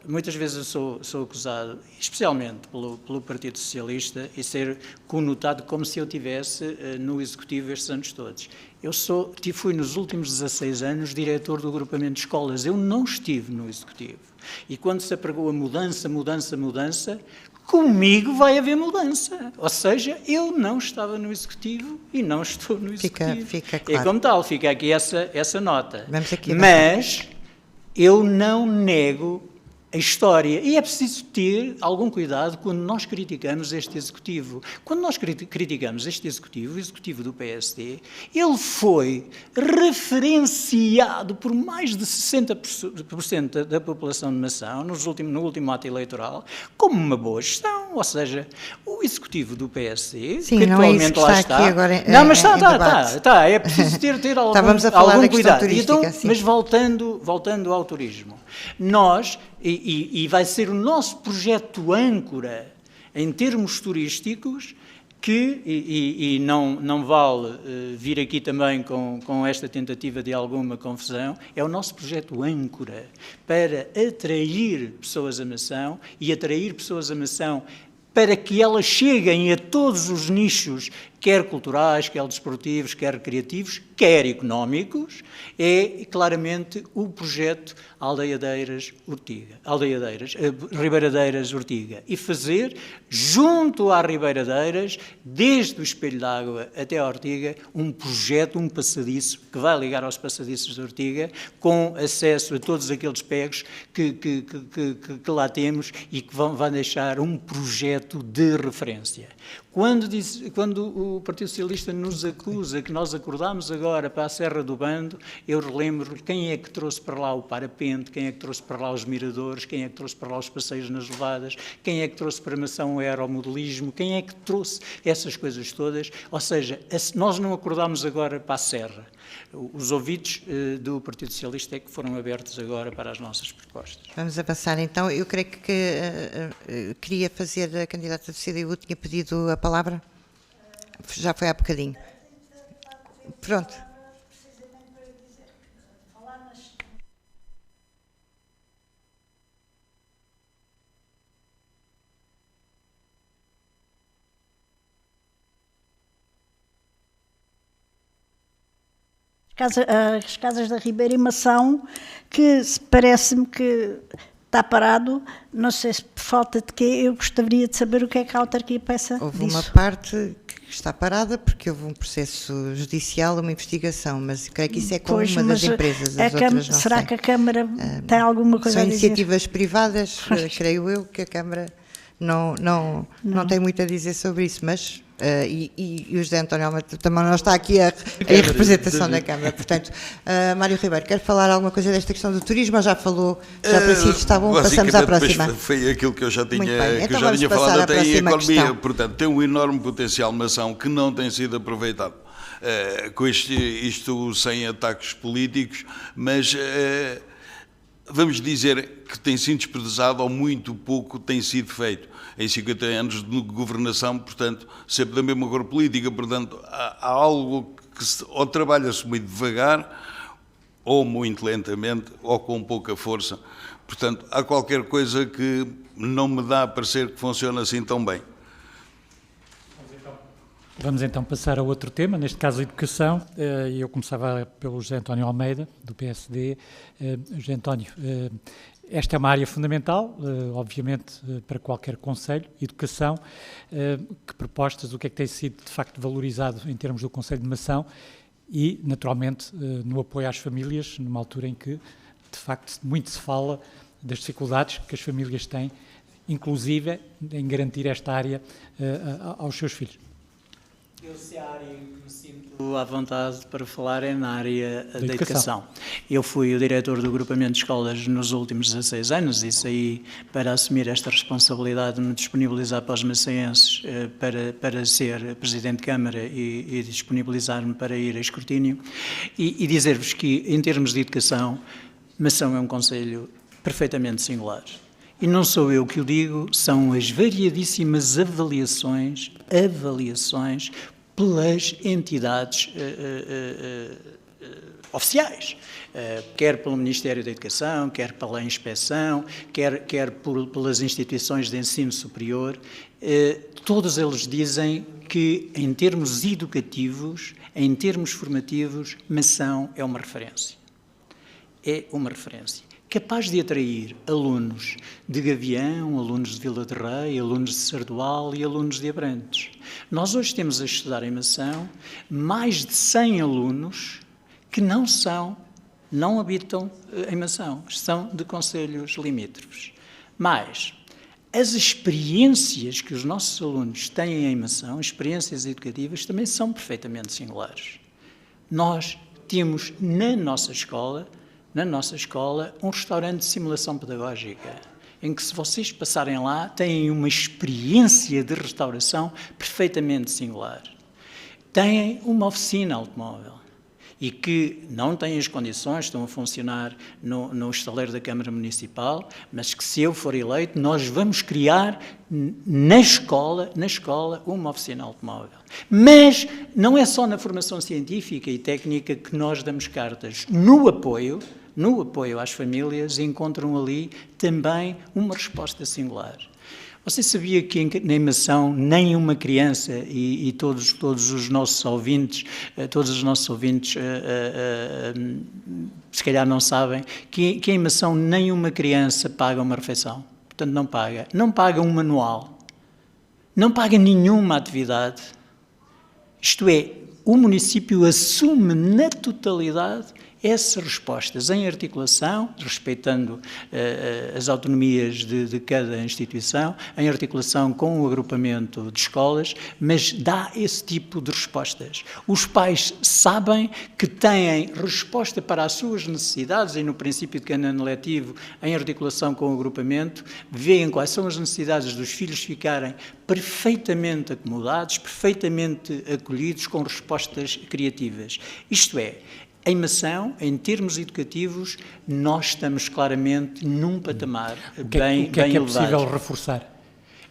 Muitas vezes eu sou acusado, especialmente pelo Partido Socialista, e ser conotado como se eu estivesse no Executivo estes anos todos. Eu fui nos últimos 16 anos diretor do agrupamento de escolas, eu não estive no Executivo. E quando se apregou a mudança, comigo vai haver mudança. Ou seja, eu não estava no Executivo e não estou no Executivo. Fica claro. É como tal, fica aqui essa nota. Aqui mas eu não nego a história. E é preciso ter algum cuidado quando nós criticamos este Executivo. Quando nós criticamos este Executivo, o Executivo do PSD, ele foi referenciado por mais de 60% da população de Mação, no último ato eleitoral, como uma boa gestão. Ou seja, o Executivo do PSD, sim, que não atualmente é isso que lá está. Aqui agora não, mas está. É preciso ter algum cuidado. Então, mas voltando ao turismo. Nós, e vai ser o nosso projeto âncora em termos turísticos, e não vale vir aqui também com esta tentativa de alguma confusão, é o nosso projeto âncora para atrair pessoas a Mação e atrair pessoas a Mação para que elas cheguem a todos os nichos, quer culturais, quer desportivos, quer recreativos, quer económicos, é claramente o projeto Ribeiradeiras-Ortiga. E fazer, junto à Ribeiradeiras, desde o Espelho d'Água até a Ortiga, um projeto, um passadiço, que vai ligar aos passadiços de Ortiga, com acesso a todos aqueles pegos que lá temos e que vão deixar um projeto de referência. Quando o Partido Socialista nos acusa que nós acordámos agora para a Serra do Bando, eu relembro quem é que trouxe para lá o parapente, quem é que trouxe para lá os miradores, quem é que trouxe para lá os passeios nas levadas, quem é que trouxe para a Mação o aeromodelismo, quem é que trouxe essas coisas todas. Ou seja, nós não acordámos agora para a Serra. Os ouvidos do Partido Socialista é que foram abertos agora para as nossas propostas. Vamos avançar então. Eu creio que queria fazer, a candidata do CDU tinha pedido a palavra. Já foi há bocadinho. Pronto. As casas da Ribeira e Mação, que parece-me que está parado, não sei se por falta de quê, eu gostaria de saber o que é que a autarquia pensa disso. Houve uma parte que está parada porque houve um processo judicial, uma investigação, mas creio que isso é com uma das empresas, as outras não será sei. Que a Câmara tem alguma coisa a dizer? São iniciativas privadas, creio eu que a Câmara não tem muito a dizer sobre isso, mas... E o José António Almeida também não está aqui em representação da Câmara. Portanto, Mário Ribeiro, quer falar alguma coisa desta questão do turismo ou já falou? Já para si está bom? Passamos à próxima. Foi aquilo que eu já tinha, então falado até em economia. Questão. Portanto, tem um enorme potencial Mação que não tem sido aproveitado. Com isto sem ataques políticos, mas... vamos dizer que tem sido desperdiçado ou muito pouco tem sido feito em 50 anos de governação, portanto, sempre da mesma cor política, portanto, há algo que ou trabalha-se muito devagar, ou muito lentamente, ou com pouca força. Portanto, há qualquer coisa que não me dá a parecer que funciona assim tão bem. Vamos então passar a outro tema, neste caso a educação. Eu começava pelo José António Almeida, do PSD. José António, esta é uma área fundamental, obviamente, para qualquer concelho. Educação, que propostas, o que é que tem sido de facto valorizado em termos do Concelho de Mação e, naturalmente, no apoio às famílias, numa altura em que, de facto, muito se fala das dificuldades que as famílias têm, inclusive em garantir esta área aos seus filhos. Eu, se a área em que me sinto à vontade para falar é na área da educação. Eu fui o diretor do agrupamento de escolas nos últimos 16 anos e saí para assumir esta responsabilidade de me disponibilizar para os macenses para ser Presidente de Câmara e disponibilizar-me para ir a escrutínio e dizer-vos que, em termos de educação, Mação é um concelho perfeitamente singular. E não sou eu que o digo, são as variadíssimas avaliações pelas entidades oficiais, quer pelo Ministério da Educação, quer pela Inspeção, quer pelas instituições de ensino superior. Todos eles dizem que, em termos educativos, em termos formativos, Mação é uma referência. É uma referência. Capaz de atrair alunos de Gavião, alunos de Vila de Rei, alunos de Sardual e alunos de Abrantes. Nós hoje temos a estudar em Mação mais de 100 alunos que não habitam em Mação, são de concelhos limítrofes. Mas as experiências que os nossos alunos têm em Mação, experiências educativas, também são perfeitamente singulares. Nós temos na nossa escola um restaurante de simulação pedagógica, em que, se vocês passarem lá, têm uma experiência de restauração perfeitamente singular. Têm uma oficina automóvel e que não têm as condições, estão a funcionar no estaleiro da Câmara Municipal, mas que, se eu for eleito, nós vamos criar na escola uma oficina automóvel. Mas não é só na formação científica e técnica que nós damos cartas. No apoio às famílias, encontram ali também uma resposta singular. Você sabia que em Mação nenhuma criança, e todos os nossos ouvintes, se calhar não sabem, que em Mação nenhuma criança paga uma refeição. Portanto, não paga um manual, não paga nenhuma atividade. Isto é, o município assume na totalidade essas respostas em articulação, respeitando as autonomias de cada instituição, em articulação com o agrupamento de escolas, mas dá esse tipo de respostas. Os pais sabem que têm resposta para as suas necessidades e, no princípio de canon letivo, em articulação com o agrupamento, veem quais são as necessidades dos filhos ficarem perfeitamente acomodados, perfeitamente acolhidos, com respostas criativas. Isto é, em Mação, em termos educativos, nós estamos claramente num patamar bem elevado. O que é possível reforçar?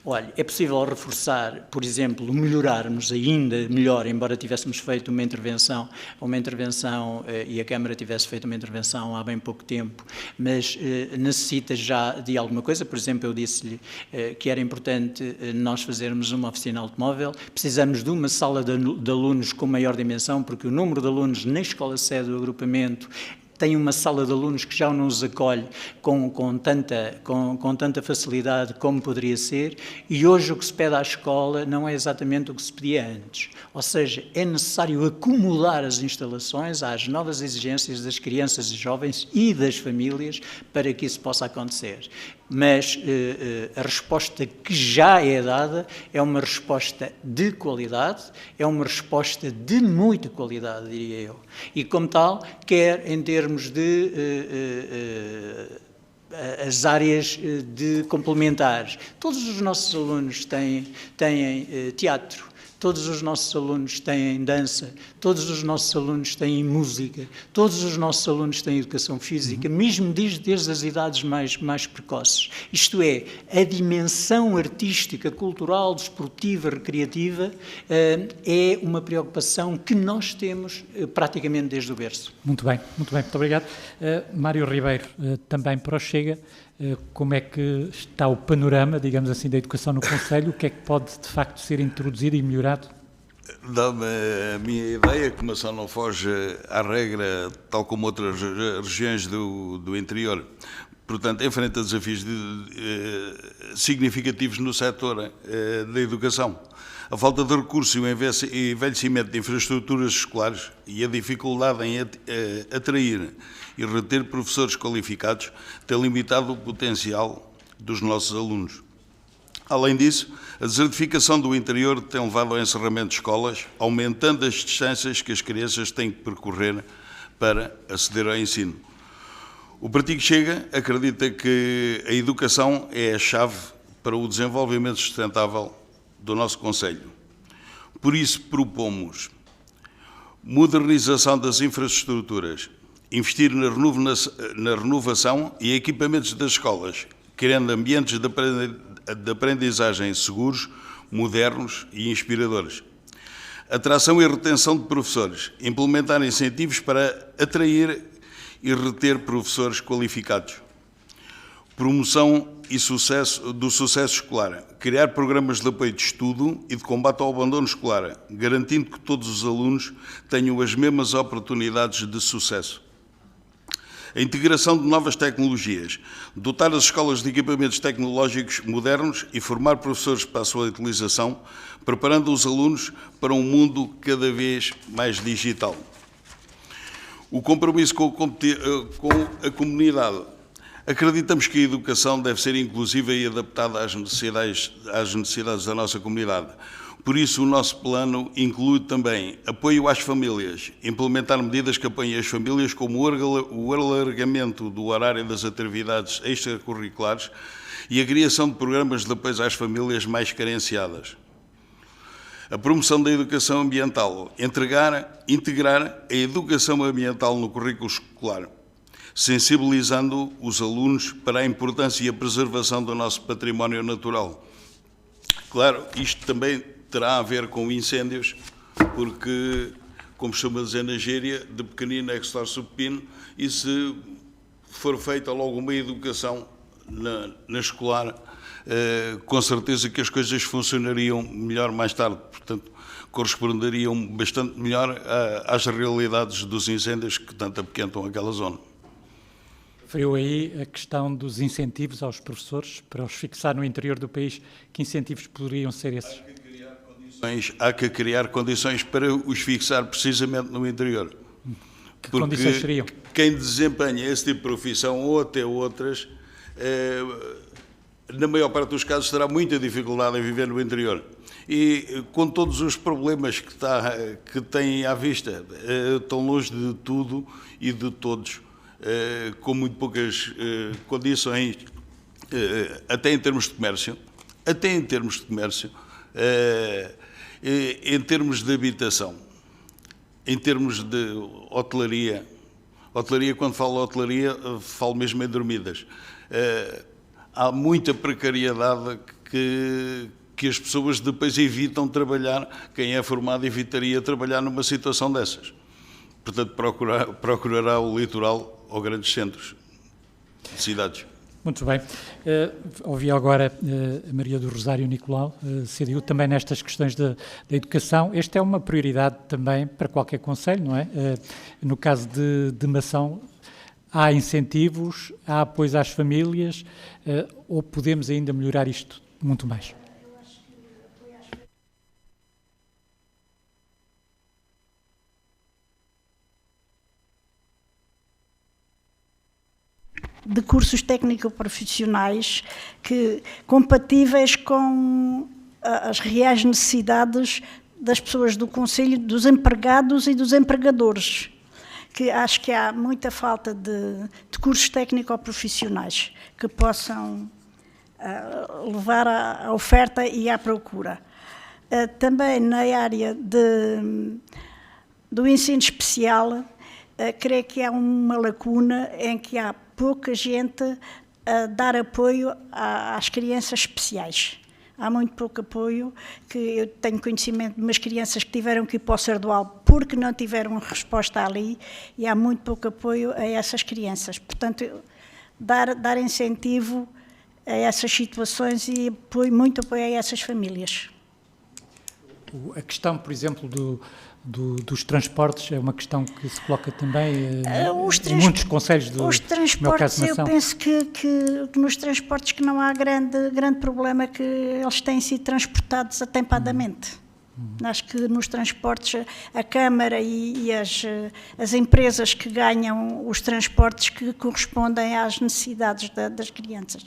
Olha, é possível reforçar, por exemplo, melhorarmos ainda melhor, embora tivéssemos feito uma intervenção e a Câmara tivesse feito uma intervenção há bem pouco tempo, mas necessita já de alguma coisa. Por exemplo, eu disse-lhe que era importante nós fazermos uma oficina automóvel, precisamos de uma sala de alunos com maior dimensão, porque o número de alunos na escola-sede do agrupamento tem uma sala de alunos que já não os acolhe com tanta facilidade como poderia ser, e hoje o que se pede à escola não é exatamente o que se pedia antes. Ou seja, é necessário acomodar as instalações às novas exigências das crianças e jovens e das famílias para que isso possa acontecer. Mas a resposta que já é dada é uma resposta de qualidade, é uma resposta de muita qualidade, diria eu. E, como tal, quer em termos de as áreas de complementares. Todos os nossos alunos têm teatro, todos os nossos alunos têm dança, todos os nossos alunos têm música, todos os nossos alunos têm educação física, mesmo desde as idades mais precoces. Isto é, a dimensão artística, cultural, desportiva, recreativa é uma preocupação que nós temos praticamente desde o berço. Muito bem, muito obrigado. Mário Ribeiro, também para o Chega, como é que está o panorama, digamos assim, da educação no Concelho? O que é que pode, de facto, ser introduzido e melhorado? Dá-me a minha ideia que Mação não foge à regra, tal como outras regiões do interior. Portanto, enfrenta desafios significativos no setor da educação. A falta de recursos e o envelhecimento de infraestruturas escolares e a dificuldade em atrair e reter professores qualificados têm limitado o potencial dos nossos alunos. Além disso, a desertificação do interior tem levado ao encerramento de escolas, aumentando as distâncias que as crianças têm que percorrer para aceder ao ensino. O Partido Chega acredita que a educação é a chave para o desenvolvimento sustentável do nosso concelho. Por isso propomos modernização das infraestruturas, investir na renovação e equipamentos das escolas, criando ambientes de aprendizagem seguros, modernos e inspiradores. Atração e retenção de professores, implementar incentivos para atrair e reter professores qualificados. Promoção e do sucesso escolar, criar programas de apoio de estudo e de combate ao abandono escolar, garantindo que todos os alunos tenham as mesmas oportunidades de sucesso. A integração de novas tecnologias, dotar as escolas de equipamentos tecnológicos modernos e formar professores para a sua utilização, preparando os alunos para um mundo cada vez mais digital. O compromisso com a comunidade. Acreditamos que a educação deve ser inclusiva e adaptada às necessidades da nossa comunidade. Por isso, o nosso plano inclui também apoio às famílias, implementar medidas que apoiem as famílias, como o alargamento do horário das atividades extracurriculares e a criação de programas de apoio às famílias mais carenciadas. A promoção da educação ambiental, integrar a educação ambiental no currículo escolar, sensibilizando os alunos para a importância e a preservação do nosso património natural. Claro, isto também terá a ver com incêndios, porque, como costuma dizer na gíria, de pequenino é que se torce o pepino, e se for feita logo uma educação na escolar, com certeza que as coisas funcionariam melhor mais tarde, portanto, corresponderiam bastante melhor às realidades dos incêndios que tanto apequentam aquela zona. Referiu aí a questão dos incentivos aos professores para os fixar no interior do país. Que incentivos poderiam ser esses? Há que criar condições para os fixar precisamente no interior. Que condições seriam? Quem desempenha esse tipo de profissão ou até outras, na maior parte dos casos terá muita dificuldade em viver no interior. E com todos os problemas que têm à vista, tão longe de tudo e de todos, com muito poucas condições, até em termos de comércio, em termos de habitação, em termos de hotelaria. Hotelaria, quando falo hotelaria, falo mesmo em dormidas. Há muita precariedade que as pessoas depois evitam trabalhar. Quem é formado evitaria trabalhar numa situação dessas. Portanto, procurará o litoral ou grandes centros de cidades. Muito bem. Ouvi agora a Maria do Rosário Nicolau, CDU, também nestas questões da educação. Esta é uma prioridade também para qualquer concelho, não é? No caso de Mação, há incentivos, há apoio às famílias, ou podemos ainda melhorar isto muito mais? De cursos técnico-profissionais compatíveis com as reais necessidades das pessoas do concelho, dos empregados e dos empregadores, que acho que há muita falta de cursos técnico-profissionais que possam levar à oferta e à procura. Também na área do ensino especial, creio que há uma lacuna em que há pouca gente a dar apoio às crianças especiais. Há muito pouco apoio, que eu tenho conhecimento de umas crianças que tiveram que ir para o Sardual porque não tiveram resposta ali, e há muito pouco apoio a essas crianças. Portanto, dar incentivo a essas situações e muito apoio a essas famílias. A questão, por exemplo, dos transportes é uma questão que se coloca também em muitos concelhos do Os transportes, eu penso que nos transportes que não há grande problema, que eles têm sido transportados atempadamente. Acho que nos transportes a Câmara e as empresas que ganham os transportes que correspondem às necessidades das crianças.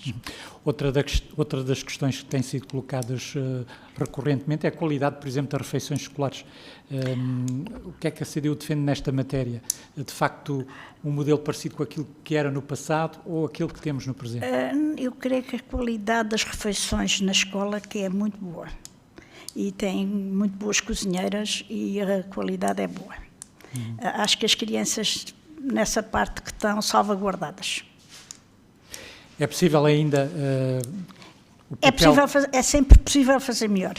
Outra das questões que têm sido colocadas recorrentemente é a qualidade, por exemplo, das refeições escolares. O que é que a CDU defende nesta matéria? De facto, um modelo parecido com aquilo que era no passado ou aquilo que temos no presente? Eu creio que a qualidade das refeições na escola que é muito boa. E tem muito boas cozinheiras e a qualidade é boa. Acho que as crianças, nessa parte, que estão salvaguardadas. É possível ainda... É sempre possível fazer melhor.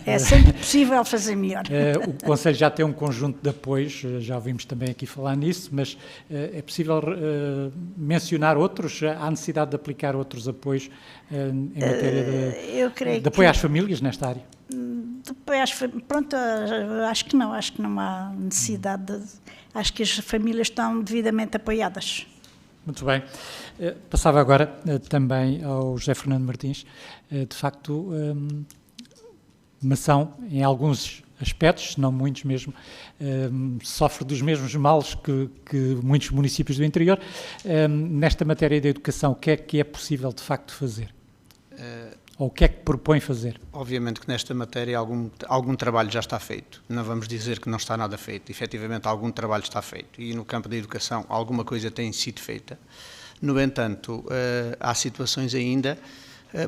É sempre possível fazer melhor. O Conselho já tem um conjunto de apoios, já ouvimos também aqui falar nisso, mas é possível mencionar outros? Há necessidade de aplicar outros apoios em matéria de apoio às famílias nesta área? Pronto, acho que não há necessidade. Acho que as famílias estão devidamente apoiadas. Muito bem. Passava agora também ao José Fernando Martins. De facto, Mação, em alguns aspectos, se não muitos mesmo, sofre dos mesmos males que muitos municípios do interior. Nesta matéria da educação, o que é possível de facto fazer? Ou o que é que propõe fazer? Obviamente que nesta matéria algum trabalho já está feito. Não vamos dizer que não está nada feito. Efetivamente, algum trabalho está feito. E no campo da educação, alguma coisa tem sido feita. No entanto, há situações ainda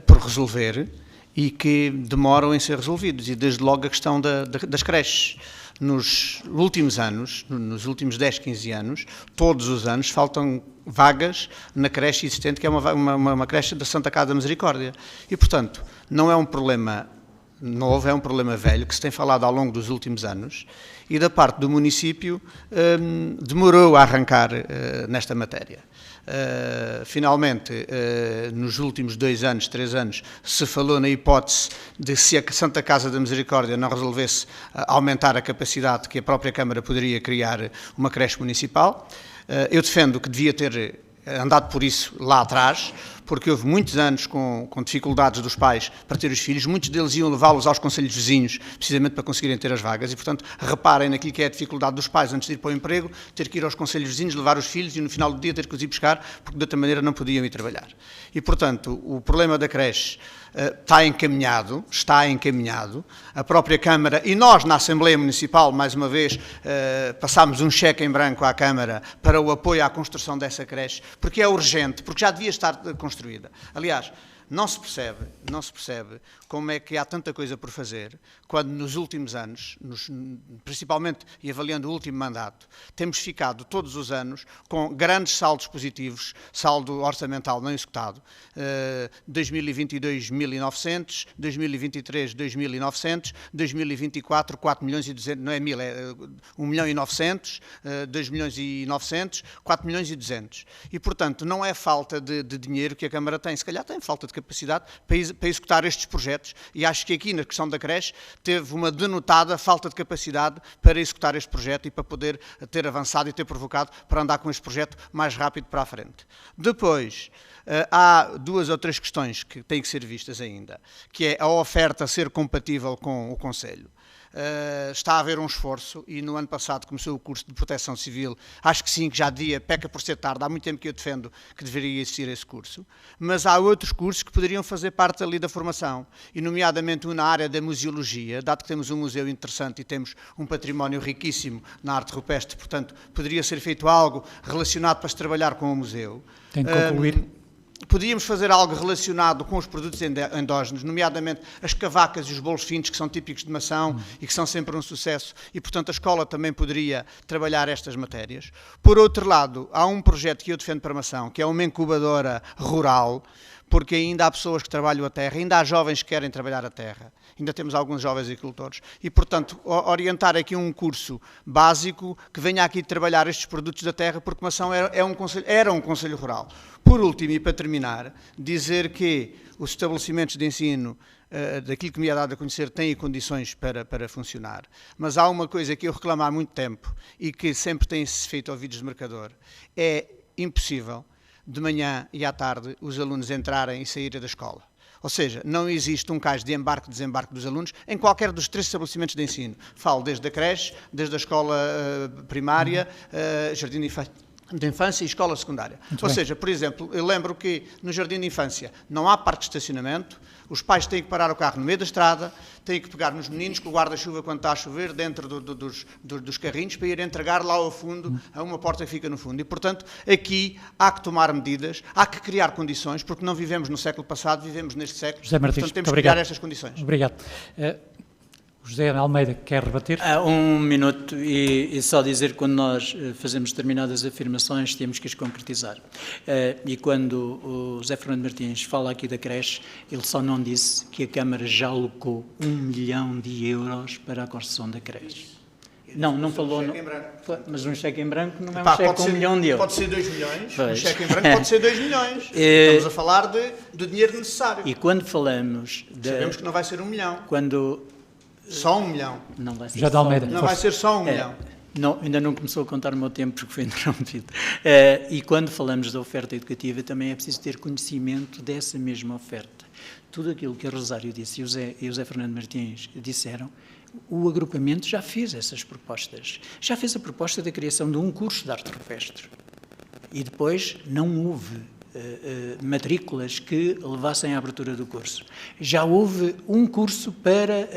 por resolver e que demoram em ser resolvidos. E desde logo a questão das creches. Nos últimos anos, nos últimos 10, 15 anos, todos os anos faltam vagas na creche existente, que é uma creche da Santa Casa da Misericórdia. E, portanto, não é um problema novo, é um problema velho, que se tem falado ao longo dos últimos anos, e da parte do município demorou a arrancar nesta matéria. Finalmente, nos últimos 2 anos, 3 anos, se falou na hipótese de, se a Santa Casa da Misericórdia não resolvesse aumentar a capacidade, que a própria Câmara poderia criar uma creche municipal. Eu defendo que devia ter andado por isso lá atrás, porque houve muitos anos com dificuldades dos pais para ter os filhos, muitos deles iam levá-los aos concelhos vizinhos, precisamente para conseguirem ter as vagas, e, portanto, reparem naquilo que é a dificuldade dos pais antes de ir para o emprego, ter que ir aos concelhos vizinhos, levar os filhos e no final do dia ter que os ir buscar, porque de outra maneira não podiam ir trabalhar. E, portanto, o problema da creche está encaminhado, a própria Câmara e nós na Assembleia Municipal, mais uma vez, passámos um cheque em branco à Câmara para o apoio à construção dessa creche, porque é urgente, porque já devia estar construída. Aliás, não se percebe como é que há tanta coisa por fazer, quando nos últimos anos, principalmente e avaliando o último mandato, temos ficado todos os anos com grandes saldos positivos, saldo orçamental não executado, 2022, 1.900, 2023, 2.900, 2024, 4 milhões e 200, não é 1.000, é 1 milhão e 900, 2 milhões e 900, 4 milhões e 200. E, portanto, não é falta de dinheiro que a Câmara tem, se calhar tem falta de capacidade para executar estes projetos, e acho que aqui na questão da creche teve uma denotada falta de capacidade para executar este projeto e para poder ter avançado e ter provocado para andar com este projeto mais rápido para a frente. Depois, há 2 ou 3 questões que têm que ser vistas ainda, que é a oferta ser compatível com o Conselho. Está a haver um esforço e no ano passado começou o curso de Proteção Civil, acho que sim, que já devia, peca por ser tarde, há muito tempo que eu defendo que deveria existir esse curso, mas há outros cursos que poderiam fazer parte ali da formação, e nomeadamente um na área da museologia, dado que temos um museu interessante e temos um património riquíssimo na arte rupestre, portanto poderia ser feito algo relacionado para se trabalhar com o museu. Tem de concluir. Podíamos fazer algo relacionado com os produtos endógenos, nomeadamente as cavacas e os bolos finos, que são típicos de Mação e que são sempre um sucesso, e, portanto, a escola também poderia trabalhar estas matérias. Por outro lado, há um projeto que eu defendo para Mação, que é uma incubadora rural, porque ainda há pessoas que trabalham a terra, ainda há jovens que querem trabalhar a terra, ainda temos alguns jovens agricultores, e, portanto, orientar aqui um curso básico que venha aqui trabalhar estes produtos da terra, porque Mação era um concelho rural. Por último, e para terminar, dizer que os estabelecimentos de ensino, daquilo que me é dado a conhecer, têm condições para funcionar, mas há uma coisa que eu reclamo há muito tempo e que sempre tem-se feito ouvidos de mercador: é impossível de manhã e à tarde os alunos entrarem e saírem da escola. Ou seja, não existe um cais de embarque e desembarque dos alunos em qualquer dos 3 estabelecimentos de ensino. Falo desde a creche, desde a escola primária, jardim de infância e escola secundária. Ou seja, por exemplo, eu lembro que no jardim de infância não há parque de estacionamento, os pais têm que parar o carro no meio da estrada, têm que pegar nos meninos com o guarda-chuva quando está a chover dentro dos carrinhos para ir entregar lá ao fundo, a uma porta que fica no fundo. E, portanto, aqui há que tomar medidas, há que criar condições, porque não vivemos no século passado, vivemos neste século. José Martins, portanto, temos que criar estas condições. Obrigado. José Almeida, quer rebater? Um minuto e só dizer que quando nós fazemos determinadas afirmações temos que as concretizar. E quando o José Fernando Martins fala aqui da creche, ele só não disse que a Câmara já alocou 1 milhão de euros para a construção da creche. Não falou, mas um cheque em branco não é um cheque com 1 milhão de euros. Pode ser 2 milhões, um cheque em branco pode ser 2 milhões. Estamos a falar do dinheiro necessário. E quando falamos... Sabemos que não vai ser 1 milhão. Quando... Só 1 milhão. Não vai ser Já de Almeida. Não vai ser só 1 milhão. Não, ainda não começou a contar o meu tempo porque foi interrompido. E quando falamos da oferta educativa também é preciso ter conhecimento dessa mesma oferta. Tudo aquilo que a Rosário disse e o José Fernando Martins disseram, o agrupamento já fez essas propostas. Já fez a proposta da criação de um curso de arte rupestre. E depois não houve matrículas que levassem à abertura do curso. Já houve um curso para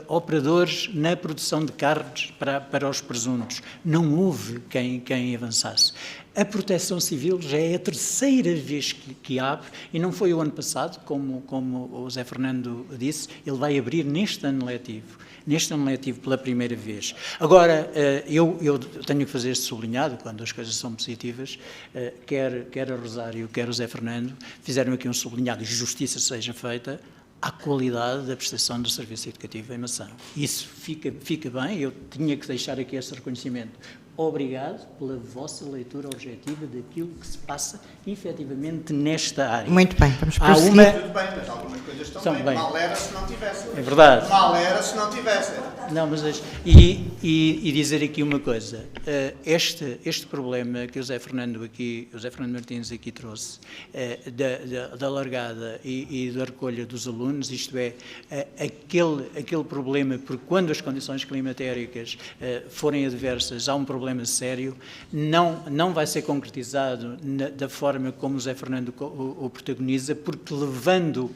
operadores na produção de carnes para os presuntos. Não houve quem avançasse. A Proteção Civil já é a 3ª vez que abre, e não foi o ano passado, como o Zé Fernando disse, ele vai abrir neste ano letivo pela primeira vez. Agora, eu tenho que fazer este sublinhado, quando as coisas são positivas, quer a Rosário, quer o Zé Fernando, fizeram aqui um sublinhado, e justiça seja feita, à qualidade da prestação do serviço educativo em Mação. Isso fica bem, eu tinha que deixar aqui esse reconhecimento. Obrigado pela vossa leitura objetiva daquilo que se passa efetivamente nesta área. Muito bem, vamos prosseguir. Tudo bem, mas algumas coisas estão bem. Mal era se não tivesse. É verdade. Mal era se não tivesse. Não, mas e dizer aqui uma coisa, este problema que o José Fernando Martins aqui trouxe, da largada e da recolha dos alunos, isto é, aquele problema, porque quando as condições climatéricas forem adversas, há um problema sério, não vai ser concretizado da forma como o José Fernando o protagoniza, porque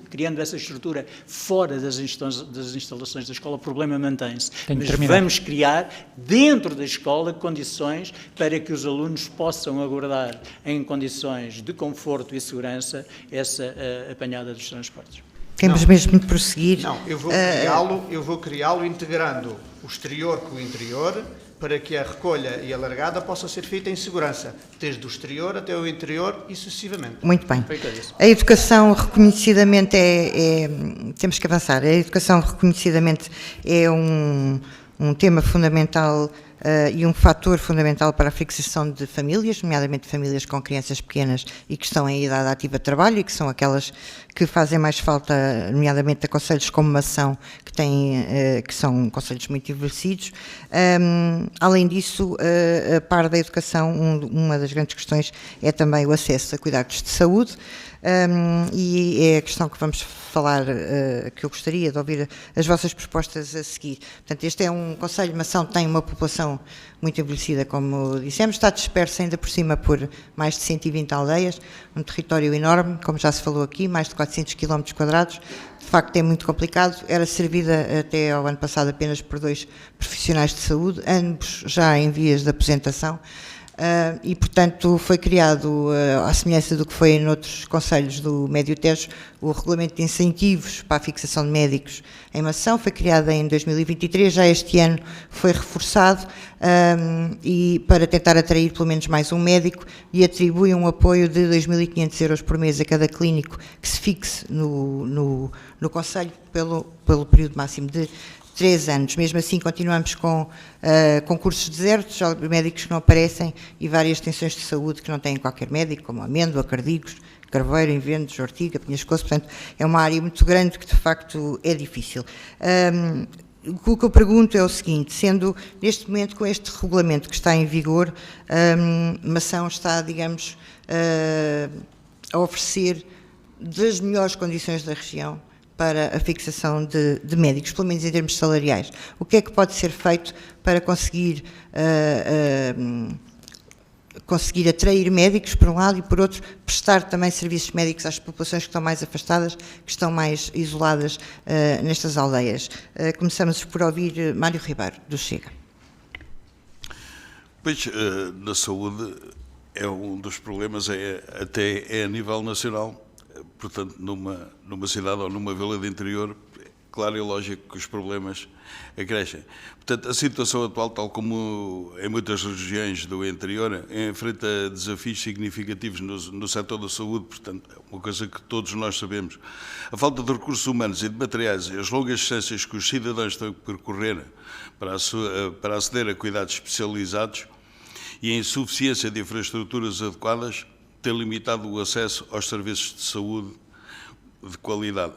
criando essa estrutura fora das instalações da escola, o problema mantém-se. Mas vamos criar, dentro da escola, condições para que os alunos possam aguardar em condições de conforto e segurança essa apanhada dos transportes. Temos mesmo de prosseguir. Não, eu vou criá-lo integrando o exterior com o interior, para que a recolha e a largada possa ser feita em segurança, desde o exterior até o interior e sucessivamente. Muito bem. A educação reconhecidamente temos que avançar. A educação reconhecidamente é um tema fundamental e um fator fundamental para a fixação de famílias, nomeadamente famílias com crianças pequenas e que estão em idade ativa de trabalho e que são aquelas que fazem mais falta, nomeadamente a concelhos como Mação, que são concelhos muito envelhecidos. Além disso, a par da educação, uma das grandes questões é também o acesso a cuidados de saúde. E é a questão que vamos falar, que eu gostaria de ouvir as vossas propostas a seguir. Portanto, este é um concelho, Mação tem uma população muito envelhecida, como dissemos, está dispersa ainda por cima por mais de 120 aldeias, um território enorme, como já se falou aqui, mais de 400 km², de facto é muito complicado, era servida até ao ano passado apenas por 2 profissionais de saúde, ambos já em vias de aposentação. E, portanto, foi criado, à semelhança do que foi em outros concelhos do Médio Tejo, o Regulamento de Incentivos para a Fixação de Médicos em Mação, foi criado em 2023, já este ano foi reforçado e para tentar atrair pelo menos mais um médico e atribui um apoio de 2.500 euros por mês a cada clínico que se fixe no concelho pelo período máximo de 3 anos. Mesmo assim, continuamos com concursos desertos, médicos que não aparecem e várias extensões de saúde que não têm qualquer médico, como Amêndoa, Cardigos, Carveiro, Inventos, Ortiga, Penhascoso. Portanto, é uma área muito grande que, de facto, é difícil. O que eu pergunto é o seguinte, sendo neste momento com este regulamento que está em vigor, Mação está, digamos, a oferecer das melhores condições da região para a fixação de médicos, pelo menos em termos salariais. O que é que pode ser feito para conseguir atrair médicos, por um lado, e por outro, prestar também serviços médicos às populações que estão mais afastadas, que estão mais isoladas nestas aldeias? Começamos por ouvir Mário Ribeiro, do Chega. Pois, na saúde é um dos problemas, até é a nível nacional. Portanto, numa cidade ou numa vila de interior, claro e lógico que os problemas crescem. Portanto, a situação atual, tal como em muitas regiões do interior, enfrenta desafios significativos no setor da saúde. Portanto, é uma coisa que todos nós sabemos. A falta de recursos humanos e de materiais e as longas distâncias que os cidadãos têm que percorrer para aceder a cuidados especializados e a insuficiência de infraestruturas adequadas têm limitado o acesso aos serviços de saúde de qualidade.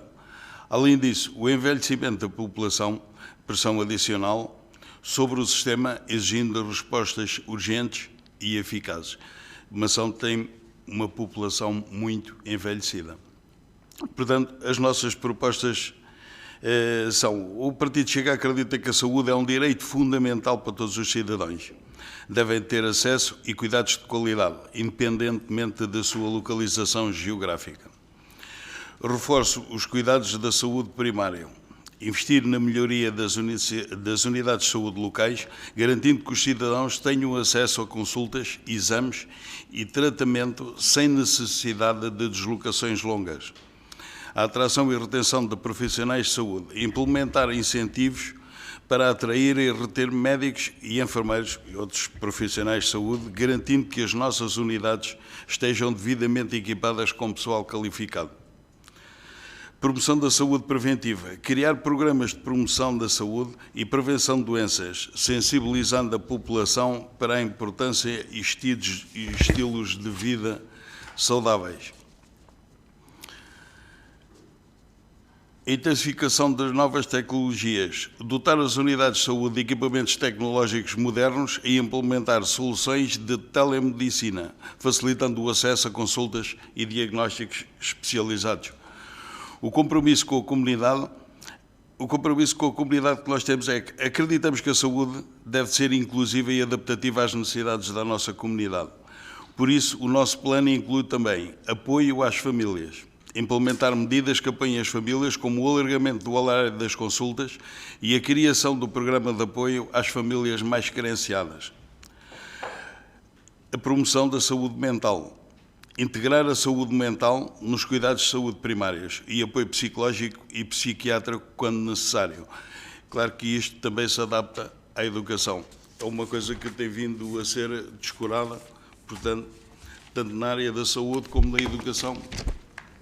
Além disso, o envelhecimento da população, pressão adicional sobre o sistema, exigindo respostas urgentes e eficazes. Mação tem uma população muito envelhecida. Portanto, as nossas propostas são: o Partido Chega acredita que a saúde é um direito fundamental para todos os cidadãos. Devem ter acesso e cuidados de qualidade, independentemente da sua localização geográfica. Reforço os cuidados da saúde primária. Investir na melhoria das unidades de saúde locais, garantindo que os cidadãos tenham acesso a consultas, exames e tratamento sem necessidade de deslocações longas. A atração e retenção de profissionais de saúde. Implementar incentivos para atrair e reter médicos e enfermeiros e outros profissionais de saúde, garantindo que as nossas unidades estejam devidamente equipadas com pessoal qualificado. Promoção da saúde preventiva. Criar programas de promoção da saúde e prevenção de doenças, sensibilizando a população para a importância e estilos de vida saudáveis. A intensificação das novas tecnologias. Dotar as unidades de saúde de equipamentos tecnológicos modernos e implementar soluções de telemedicina, facilitando o acesso a consultas e diagnósticos especializados. O compromisso com a comunidade que nós temos é que acreditamos que a saúde deve ser inclusiva e adaptativa às necessidades da nossa comunidade. Por isso, o nosso plano inclui também apoio às famílias, implementar medidas que apoiem as famílias, como o alargamento do horário das consultas e a criação do programa de apoio às famílias mais carenciadas. A promoção da saúde mental. Integrar a saúde mental nos cuidados de saúde primários e apoio psicológico e psiquiátrico quando necessário. Claro que isto também se adapta à educação. É uma coisa que tem vindo a ser descurada, portanto, tanto na área da saúde como na educação.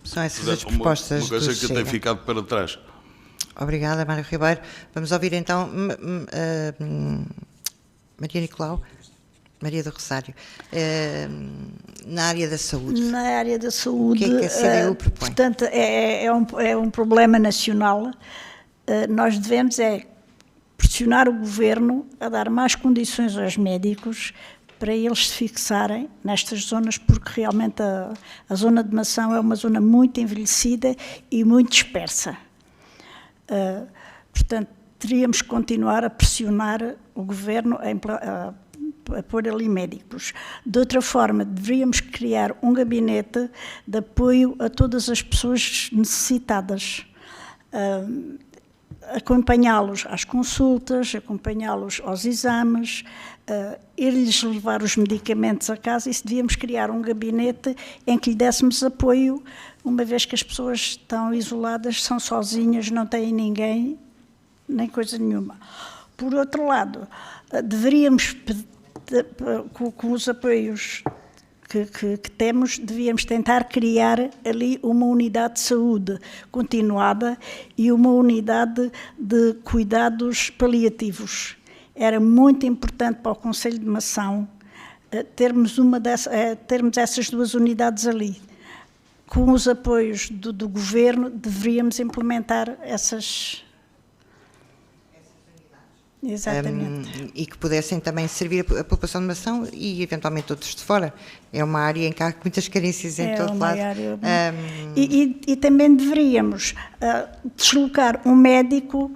São essas as propostas. Uma coisa que tem ficado para trás. Obrigada, Mário Ribeiro. Vamos ouvir então Maria Nicolau. Maria do Rosário, na área da saúde. Na área da saúde, o que é que a CDU propõe? Portanto, é um problema nacional. Nós devemos pressionar o Governo a dar mais condições aos médicos para eles se fixarem nestas zonas, porque realmente a zona de Mação é uma zona muito envelhecida e muito dispersa. Portanto, teríamos que continuar a pressionar o Governo a pôr ali médicos. De outra forma, deveríamos criar um gabinete de apoio a todas as pessoas necessitadas, acompanhá-los às consultas, acompanhá-los aos exames, ir-lhes levar os medicamentos a casa, e devíamos criar um gabinete em que lhe dessemos apoio, uma vez que as pessoas estão isoladas, são sozinhas, não têm ninguém, nem coisa nenhuma. Por outro lado, deveríamos, com os apoios que temos, devíamos tentar criar ali uma unidade de saúde continuada e uma unidade de cuidados paliativos. Era muito importante para o Conselho de Mação termos essas duas unidades ali. Com os apoios do Governo, deveríamos implementar Exatamente. E que pudessem também servir a população de Mação e eventualmente outros de fora. É uma área em que há muitas carências em todo lado. Área, e também deveríamos deslocar um médico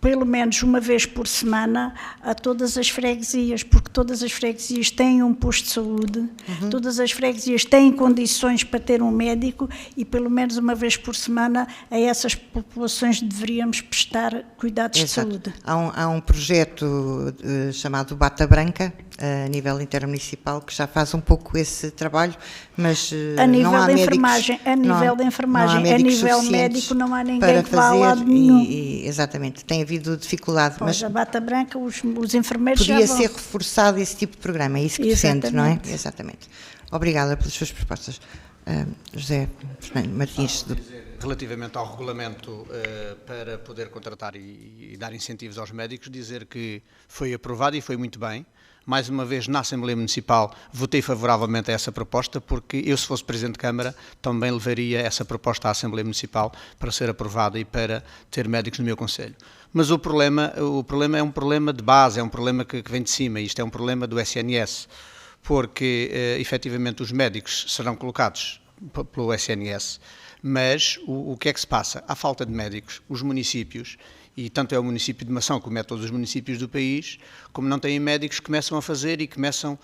pelo menos uma vez por semana a todas as freguesias, porque todas as freguesias têm um posto de saúde, todas as freguesias têm condições para ter um médico e pelo menos uma vez por semana a essas populações deveríamos prestar cuidados de saúde. Há um projeto chamado Bata Branca, a nível intermunicipal, que já faz um pouco esse trabalho, mas a nível não há da médicos, enfermagem, a nível da enfermagem, a nível médico não há ninguém que vá lá nenhum. Exatamente, tem havido dificuldade. Pois, mas a Bata Branca, os enfermeiros podia já vão. ser reforçado esse tipo de programa, é isso que defende, não é? Exatamente. Obrigada pelas suas propostas. José Fernando Martins. Relativamente ao regulamento para poder contratar e dar incentivos aos médicos, dizer que foi aprovado e foi muito bem. Mais uma vez, na Assembleia Municipal, votei favoravelmente a essa proposta, porque eu, se fosse Presidente de Câmara, também levaria essa proposta à Assembleia Municipal para ser aprovada e para ter médicos no meu concelho. Mas o problema é um problema de base, é um problema que vem de cima, isto é um problema do SNS, porque, efetivamente, os médicos serão colocados pelo SNS, mas o que é que se passa? Há falta de médicos, os municípios, e tanto é o município de Mação como é todos os municípios do país, como não têm médicos, começam a fazer e começam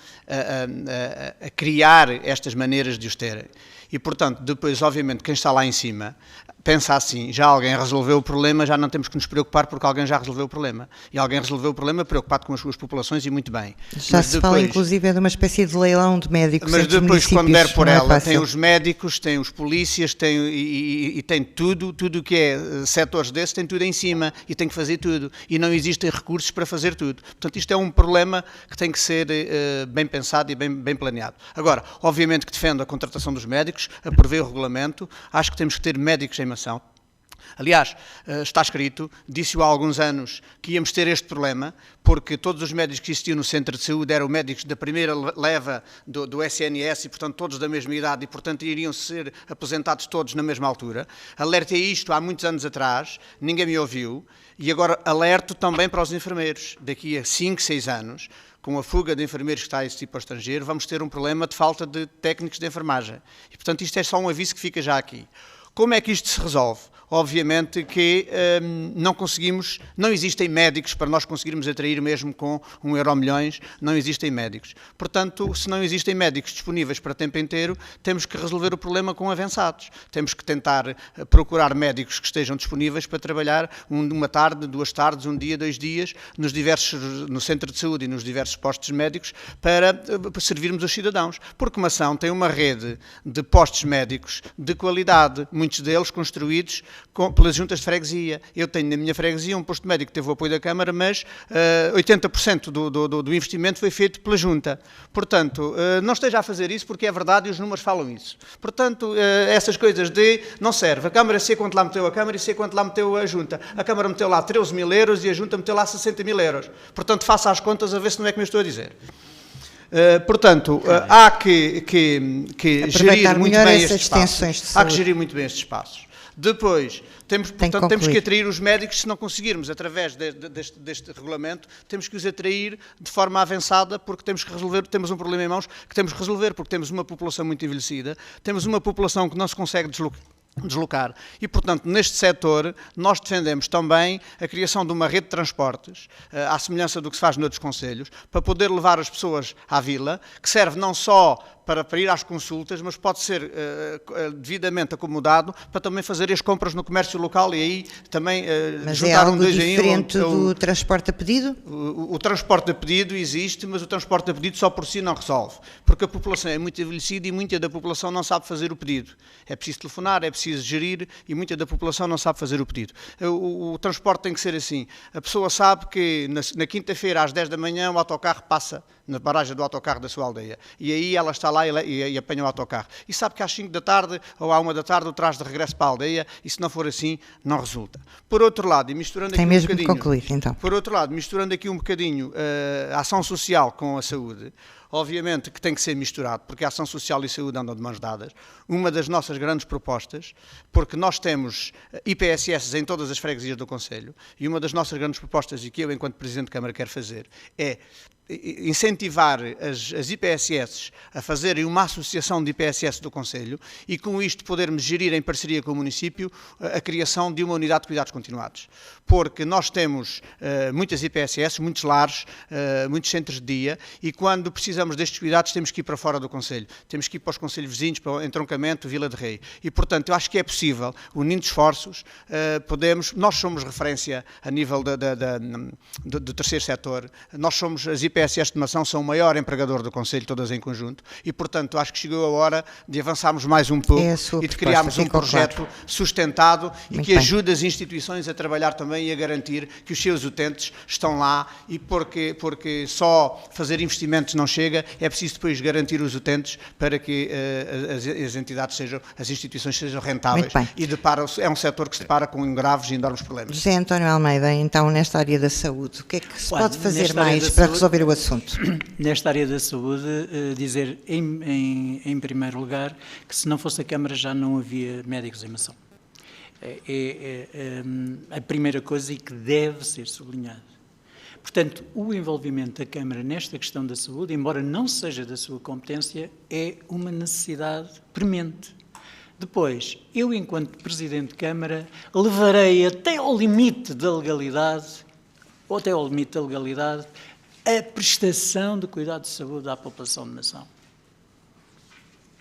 a criar estas maneiras de os terem. E, portanto, depois, obviamente, quem está lá em cima pensa assim, já alguém resolveu o problema, já não temos que nos preocupar porque alguém já resolveu o problema. E alguém resolveu o problema preocupado com as suas populações e muito bem. Já se fala, inclusive, de uma espécie de leilão de médicos. Mas depois, quando der por ela, tem os médicos, tem os polícias, e tem tudo o que é setores desses, tem tudo em cima e tem que fazer tudo. E não existem recursos para fazer tudo. Portanto, isto é um problema que tem que ser bem pensado e bem planeado. Agora, obviamente que defendo a contratação dos médicos, aprovei o regulamento, acho que temos que ter médicos em Mação. Aliás, está escrito, disse-o há alguns anos, que íamos ter este problema, porque todos os médicos que existiam no centro de saúde eram médicos da primeira leva do SNS e, portanto, todos da mesma idade e, portanto, iriam ser aposentados todos na mesma altura. Alertei isto há muitos anos atrás, ninguém me ouviu, e agora alerto também para os enfermeiros. Daqui a 5, 6 anos, com a fuga de enfermeiros que está a existir para o estrangeiro, vamos ter um problema de falta de técnicos de enfermagem. E, portanto, isto é só um aviso que fica já aqui. Como é que isto se resolve? Obviamente que não existem médicos para nós conseguirmos atrair mesmo com 1 euro milhões, não existem médicos. Portanto, se não existem médicos disponíveis para tempo inteiro, temos que resolver o problema com avançados. Temos que tentar procurar médicos que estejam disponíveis para trabalhar uma tarde, 2 tardes, 1 dia, 2 dias, no centro de saúde e nos diversos postos médicos para servirmos os cidadãos. Porque Mação tem uma rede de postos médicos de qualidade, muitos deles construídos pelas juntas de freguesia. Eu tenho na minha freguesia um posto médico que teve o apoio da Câmara, mas 80% do investimento foi feito pela junta. Portanto, não esteja a fazer isso porque é verdade e os números falam isso. Portanto, essas coisas de não serve. A Câmara sei quanto lá meteu a Câmara e sei quanto lá meteu a junta. A Câmara meteu lá 13 mil euros e a junta meteu lá 60 mil euros. Portanto, faça as contas a ver se não é como eu estou a dizer. Portanto, há que gerir muito bem estes espaços. Há que gerir muito bem estes espaços. Depois, temos que atrair os médicos, se não conseguirmos, através deste regulamento, temos que os atrair de forma avançada, porque temos um problema em mãos que temos que resolver, porque temos uma população muito envelhecida, temos uma população que não se consegue deslocar. E, portanto, neste setor, nós defendemos também a criação de uma rede de transportes, à semelhança do que se faz noutros concelhos, para poder levar as pessoas à vila, que serve não só para ir às consultas, mas pode ser devidamente acomodado para também fazer as compras no comércio local e aí também juntar um 2 em 1. Mas é algo diferente do transporte a pedido? O transporte a pedido existe, mas o transporte a pedido só por si não resolve, porque a população é muito envelhecida e muita da população não sabe fazer o pedido. É preciso telefonar, é preciso gerir e muita da população não sabe fazer o pedido. O transporte tem que ser assim. A pessoa sabe que na quinta-feira às 10 da manhã o autocarro passa na paragem do autocarro da sua aldeia e aí ela está lá lá e apanha o autocarro. E sabe que às 5 da tarde ou à 1 da tarde o traz de regresso para a aldeia, e se não for assim, não resulta. Por outro lado, e misturando aqui Tem mesmo que concluir, então. Por outro lado, misturando aqui um bocadinho a ação social com a saúde, obviamente que tem que ser misturado, porque a ação social e a saúde andam de mãos dadas. Uma das nossas grandes propostas, porque nós temos IPSS em todas as freguesias do Conselho, e uma das nossas grandes propostas, e que eu, enquanto Presidente de Câmara, quero fazer, é incentivar as IPSS a fazerem uma associação de IPSS do Conselho e com isto podermos gerir em parceria com o município a criação de uma unidade de cuidados continuados. Porque nós temos muitas IPSS, muitos lares, muitos centros de dia, e quando precisamos destes cuidados temos que ir para fora do Conselho. Temos que ir para os concelhos vizinhos, para o entroncamento, Vila de Rei. E, portanto, eu acho que é possível, unindo esforços, nós somos referência a nível do terceiro setor, nós somos as IPSS de estimação são o maior empregador do Conselho, todas em conjunto, e, portanto, acho que chegou a hora de avançarmos mais um pouco e de criarmos um projeto sustentado e que ajude as instituições a trabalhar também e a garantir que os seus utentes estão lá, e porque só fazer investimentos não chega, é preciso depois garantir os utentes para que as entidades as instituições sejam rentáveis. E é um setor que se depara com graves e enormes problemas. José António Almeida, então, nesta área da saúde, o que é que se pode fazer mais para resolver o assunto? Nesta área da saúde, dizer em primeiro lugar que se não fosse a Câmara já não havia médicos em Mação. É a primeira coisa e que deve ser sublinhada. Portanto, o envolvimento da Câmara nesta questão da saúde, embora não seja da sua competência, é uma necessidade premente. Depois, eu, enquanto Presidente de Câmara, levarei até ao limite da legalidade, a prestação de cuidado de saúde à população de Mação,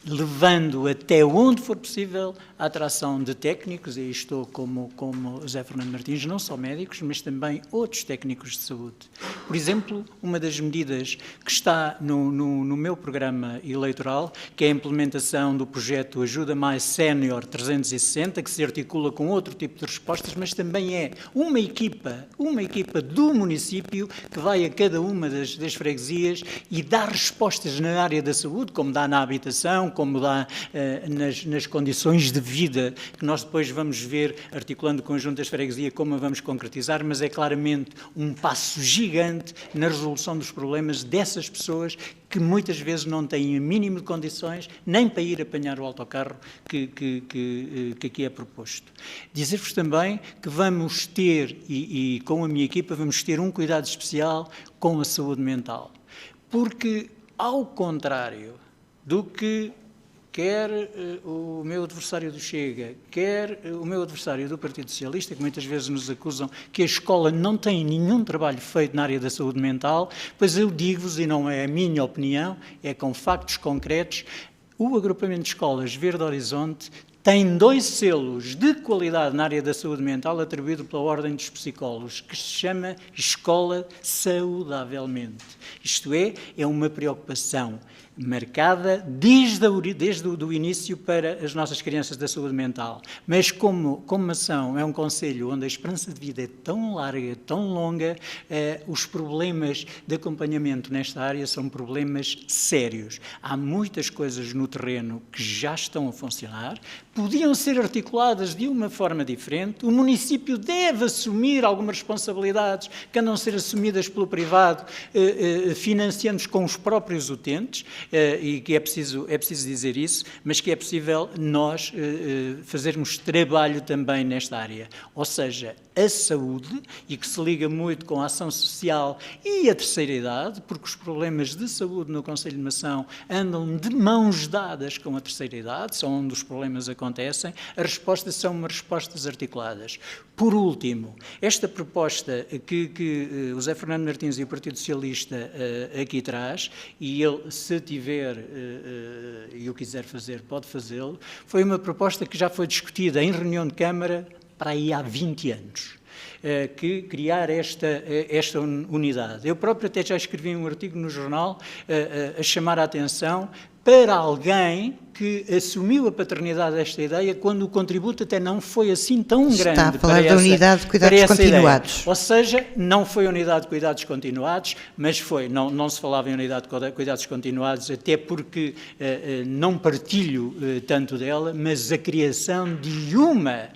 levando até onde for possível a atração de técnicos, e estou como José Fernando Martins, não só médicos, mas também outros técnicos de saúde. Por exemplo, uma das medidas que está no meu programa eleitoral, que é a implementação do projeto Ajuda Mais Sénior 360, que se articula com outro tipo de respostas, mas também é uma equipa do município que vai a cada uma das freguesias e dá respostas na área da saúde, como dá na habitação, como dá nas condições de vida, que nós depois vamos ver, articulando o conjunto das freguesias, como a vamos concretizar, mas é claramente um passo gigante na resolução dos problemas dessas pessoas que muitas vezes não têm o mínimo de condições nem para ir apanhar o autocarro que aqui é proposto. Dizer-vos também que vamos ter, e com a minha equipa, vamos ter um cuidado especial com a saúde mental. Porque, ao contrário do que quer o meu adversário do Chega, quer o meu adversário do Partido Socialista, que muitas vezes nos acusam que a escola não tem nenhum trabalho feito na área da saúde mental, pois eu digo-vos, e não é a minha opinião, é com factos concretos, o agrupamento de escolas Verde Horizonte tem 2 selos de qualidade na área da saúde mental atribuído pela Ordem dos Psicólogos, que se chama Escola Saudavelmente. Isto é uma preocupação marcada desde o início para as nossas crianças da saúde mental. Mas como Mação é um concelho onde a esperança de vida é tão larga, tão longa, os problemas de acompanhamento nesta área são problemas sérios. Há muitas coisas no terreno que já estão a funcionar, podiam ser articuladas de uma forma diferente, o município deve assumir algumas responsabilidades que andam a ser assumidas pelo privado, financiando-se com os próprios utentes, e que é preciso dizer isso, mas que é possível nós fazermos trabalho também nesta área. Ou seja, a saúde, e que se liga muito com a ação social e a terceira idade, porque os problemas de saúde no Concelho de Mação andam de mãos dadas com a terceira idade, são onde os problemas acontecem, as respostas são umas respostas articuladas. Por último, esta proposta que o José Fernando Martins e o Partido Socialista aqui traz, e ele, se tiver e o quiser fazer, pode fazê-lo, foi uma proposta que já foi discutida em reunião de Câmara para aí há 20 anos. Que criar esta unidade. Eu próprio até já escrevi um artigo no jornal a chamar a atenção para alguém que assumiu a paternidade desta ideia quando o contributo até não foi assim tão grande. Está a falar da unidade de cuidados continuados. Ideia. Ou seja, não foi a unidade de cuidados continuados, mas foi, não se falava em unidade de cuidados continuados, até porque não partilho tanto dela, mas a criação de uma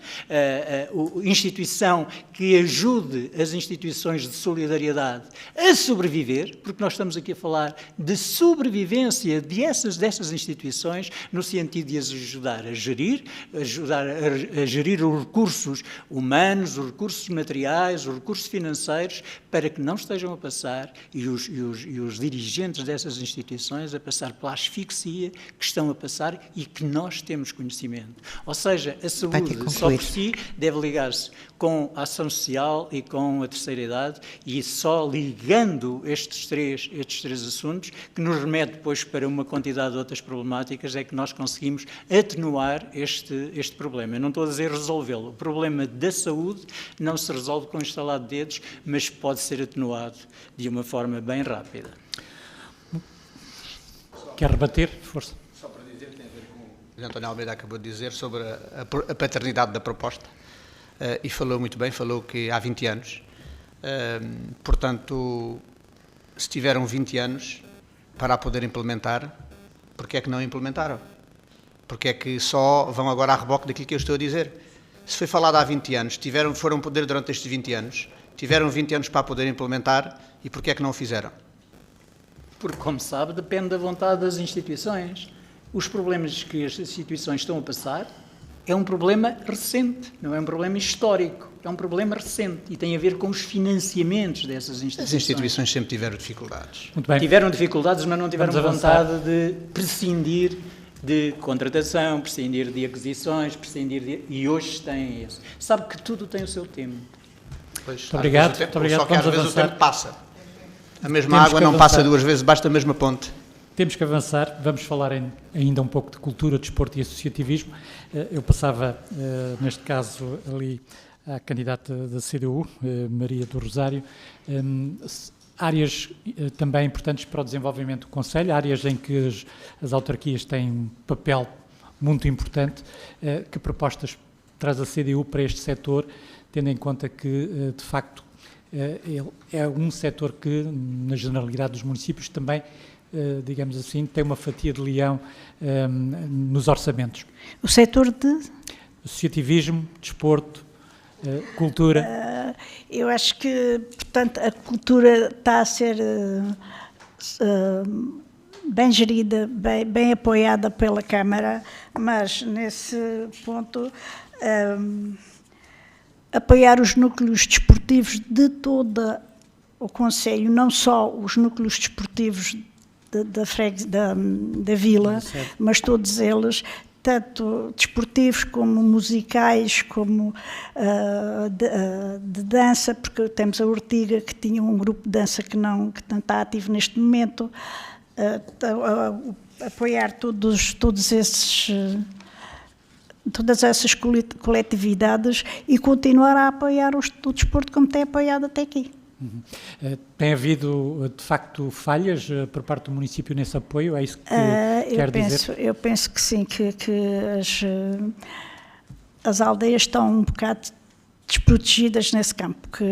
instituição que ajude as instituições de solidariedade a sobreviver, porque nós estamos aqui a falar de sobrevivência dessas instituições, no sentido de as ajudar a gerir os recursos humanos, os recursos materiais, os recursos financeiros, para que não estejam a passar, e os dirigentes dessas instituições a passar pela asfixia que estão a passar e que nós temos conhecimento. Ou seja, a saúde só por si deve ligar-se com a ação social e com a terceira idade, e só ligando estes três assuntos, que nos remete depois para uma quantidade de outras problemáticas, é que nós conseguimos atenuar este problema. Eu não estou a dizer resolvê-lo. O problema da saúde não se resolve com estalar de dedos, mas pode ser atenuado de uma forma bem rápida. Quer rebater? Força. Só para dizer, tem a ver com o que o António Almeida acabou de dizer sobre a paternidade da proposta. E falou muito bem, falou que há 20 anos. Portanto, se tiveram 20 anos para a poder implementar, porque é que não implementaram? Porque é que só vão agora a reboque daquilo que eu estou a dizer? Se foi falado há 20 anos, foram poder durante estes 20 anos, tiveram 20 anos para poder implementar, e porque é que não o fizeram? Porque, como sabe, depende da vontade das instituições. Os problemas que as instituições estão a passar é um problema recente, não é um problema histórico, é um problema recente e tem a ver com os financiamentos dessas instituições. As instituições sempre tiveram dificuldades. Muito bem. Tiveram dificuldades, mas não tiveram vontade de prescindir de contratação, prescindir de aquisições, e hoje têm esse. Sabe que tudo tem o seu tempo. Pois, muito obrigado. Só que às vezes o tempo passa. A mesma água não passa duas vezes, basta a mesma ponte. Temos que avançar, vamos falar ainda um pouco de cultura, desporto e associativismo. Eu passava, neste caso, ali à candidata da CDU, Maria do Rosário, áreas também importantes para o desenvolvimento do Conselho, áreas em que as autarquias têm um papel muito importante. Que propostas traz a CDU para este setor, tendo em conta que, de facto, ele é um setor que, na generalidade dos municípios, também digamos assim, tem uma fatia de leão nos orçamentos. O setor de? Associativismo, desporto, cultura. Eu acho que, portanto, a cultura está a ser bem gerida, bem apoiada pela Câmara, mas nesse ponto apoiar os núcleos desportivos de todo o Conselho, não só os núcleos desportivos da vila, mas todos eles, tanto desportivos como musicais, como de dança, porque temos a Ortiga, que tinha um grupo de dança que não está ativo neste momento, apoiar todas essas coletividades e continuar a apoiar o desporto como tem apoiado até aqui. Tem havido, de facto, falhas por parte do município nesse apoio? É isso que quer dizer? Eu penso que sim, que as aldeias estão um bocado desprotegidas nesse campo, que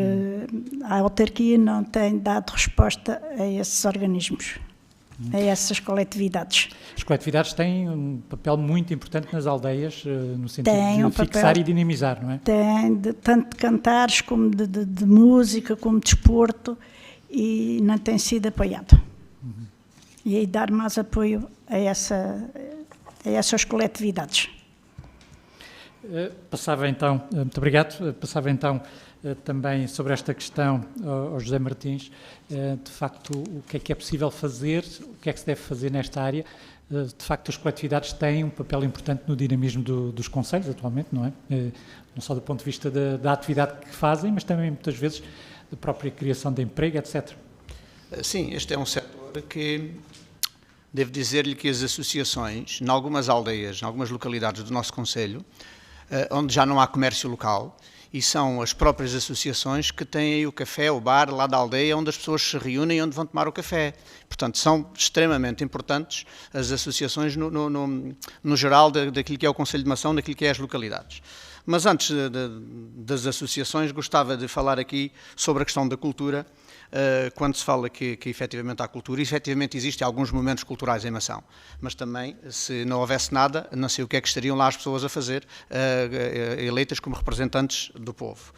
a autarquia não tem dado resposta a esses organismos, a essas coletividades. As coletividades têm um papel muito importante nas aldeias, no sentido de fixar e dinamizar, não é? Tem, tanto de cantares, como de música, como de desporto, e não tem sido apoiado. E aí dar mais apoio a essas coletividades. Passava então, muito obrigado, passava então também sobre esta questão ao José Martins, de facto, o que é possível fazer, o que é que se deve fazer nesta área. De facto, as coletividades têm um papel importante no dinamismo dos concelhos atualmente, não é? Não só do ponto de vista da atividade que fazem, mas também muitas vezes da própria criação de emprego, etc. Sim, este é um setor que, devo dizer-lhe que as associações, em algumas aldeias, em algumas localidades do nosso concelho, onde já não há comércio local, e são as próprias associações que têm o café, o bar lá da aldeia, onde as pessoas se reúnem e onde vão tomar o café. Portanto, são extremamente importantes as associações no geral daquilo que é o Conselho de Mação, daquilo que é as localidades. Mas antes das associações, gostava de falar aqui sobre a questão da cultura, quando se fala que efetivamente há cultura, efetivamente existem alguns momentos culturais em Mação, mas também, se não houvesse nada, não sei o que é que estariam lá as pessoas a fazer, eleitas como representantes do povo.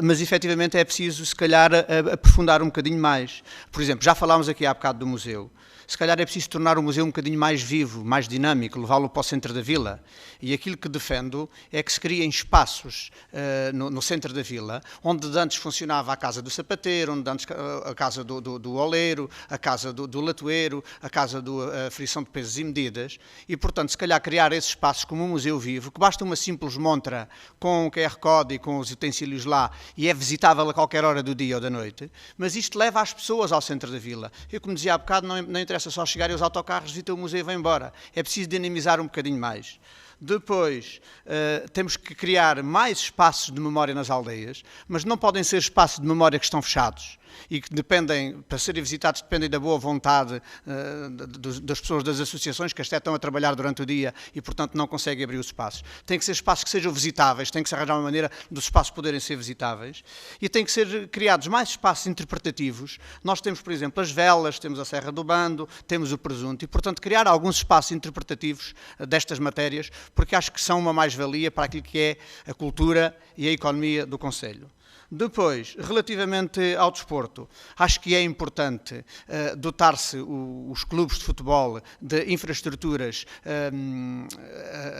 Mas efetivamente é preciso, se calhar, aprofundar um bocadinho mais. Por exemplo, já falámos aqui há bocado do museu. Se calhar é preciso tornar o museu um bocadinho mais vivo, mais dinâmico, levá-lo para o centro da vila. E aquilo que defendo é que se criem espaços no centro da vila, onde antes funcionava a casa do sapateiro, onde antes a casa do oleiro, a casa do latoeiro, a casa da frição de pesos e medidas. E, portanto, se calhar criar esses espaços como um museu vivo, que basta uma simples montra com o QR Code e com os utensílios lá, e é visitável a qualquer hora do dia ou da noite, mas isto leva as pessoas ao centro da vila. Eu, como dizia há bocado, não interessa só chegarem os autocarros, visitam o museu e vão embora. É preciso dinamizar um bocadinho mais. Depois, temos que criar mais espaços de memória nas aldeias, mas não podem ser espaços de memória que estão fechados e que dependem, para serem visitados, dependem da boa vontade das pessoas das associações que até estão a trabalhar durante o dia e, portanto, não conseguem abrir os espaços. Tem que ser espaços que sejam visitáveis, tem que se arranjar uma maneira dos espaços poderem ser visitáveis e tem que ser criados mais espaços interpretativos. Nós temos, por exemplo, as velas, temos a Serra do Bando, temos o presunto e, portanto, criar alguns espaços interpretativos destas matérias, porque acho que são uma mais-valia para aquilo que é a cultura e a economia do concelho. Depois, relativamente ao desporto, acho que é importante dotar-se os clubes de futebol de infraestruturas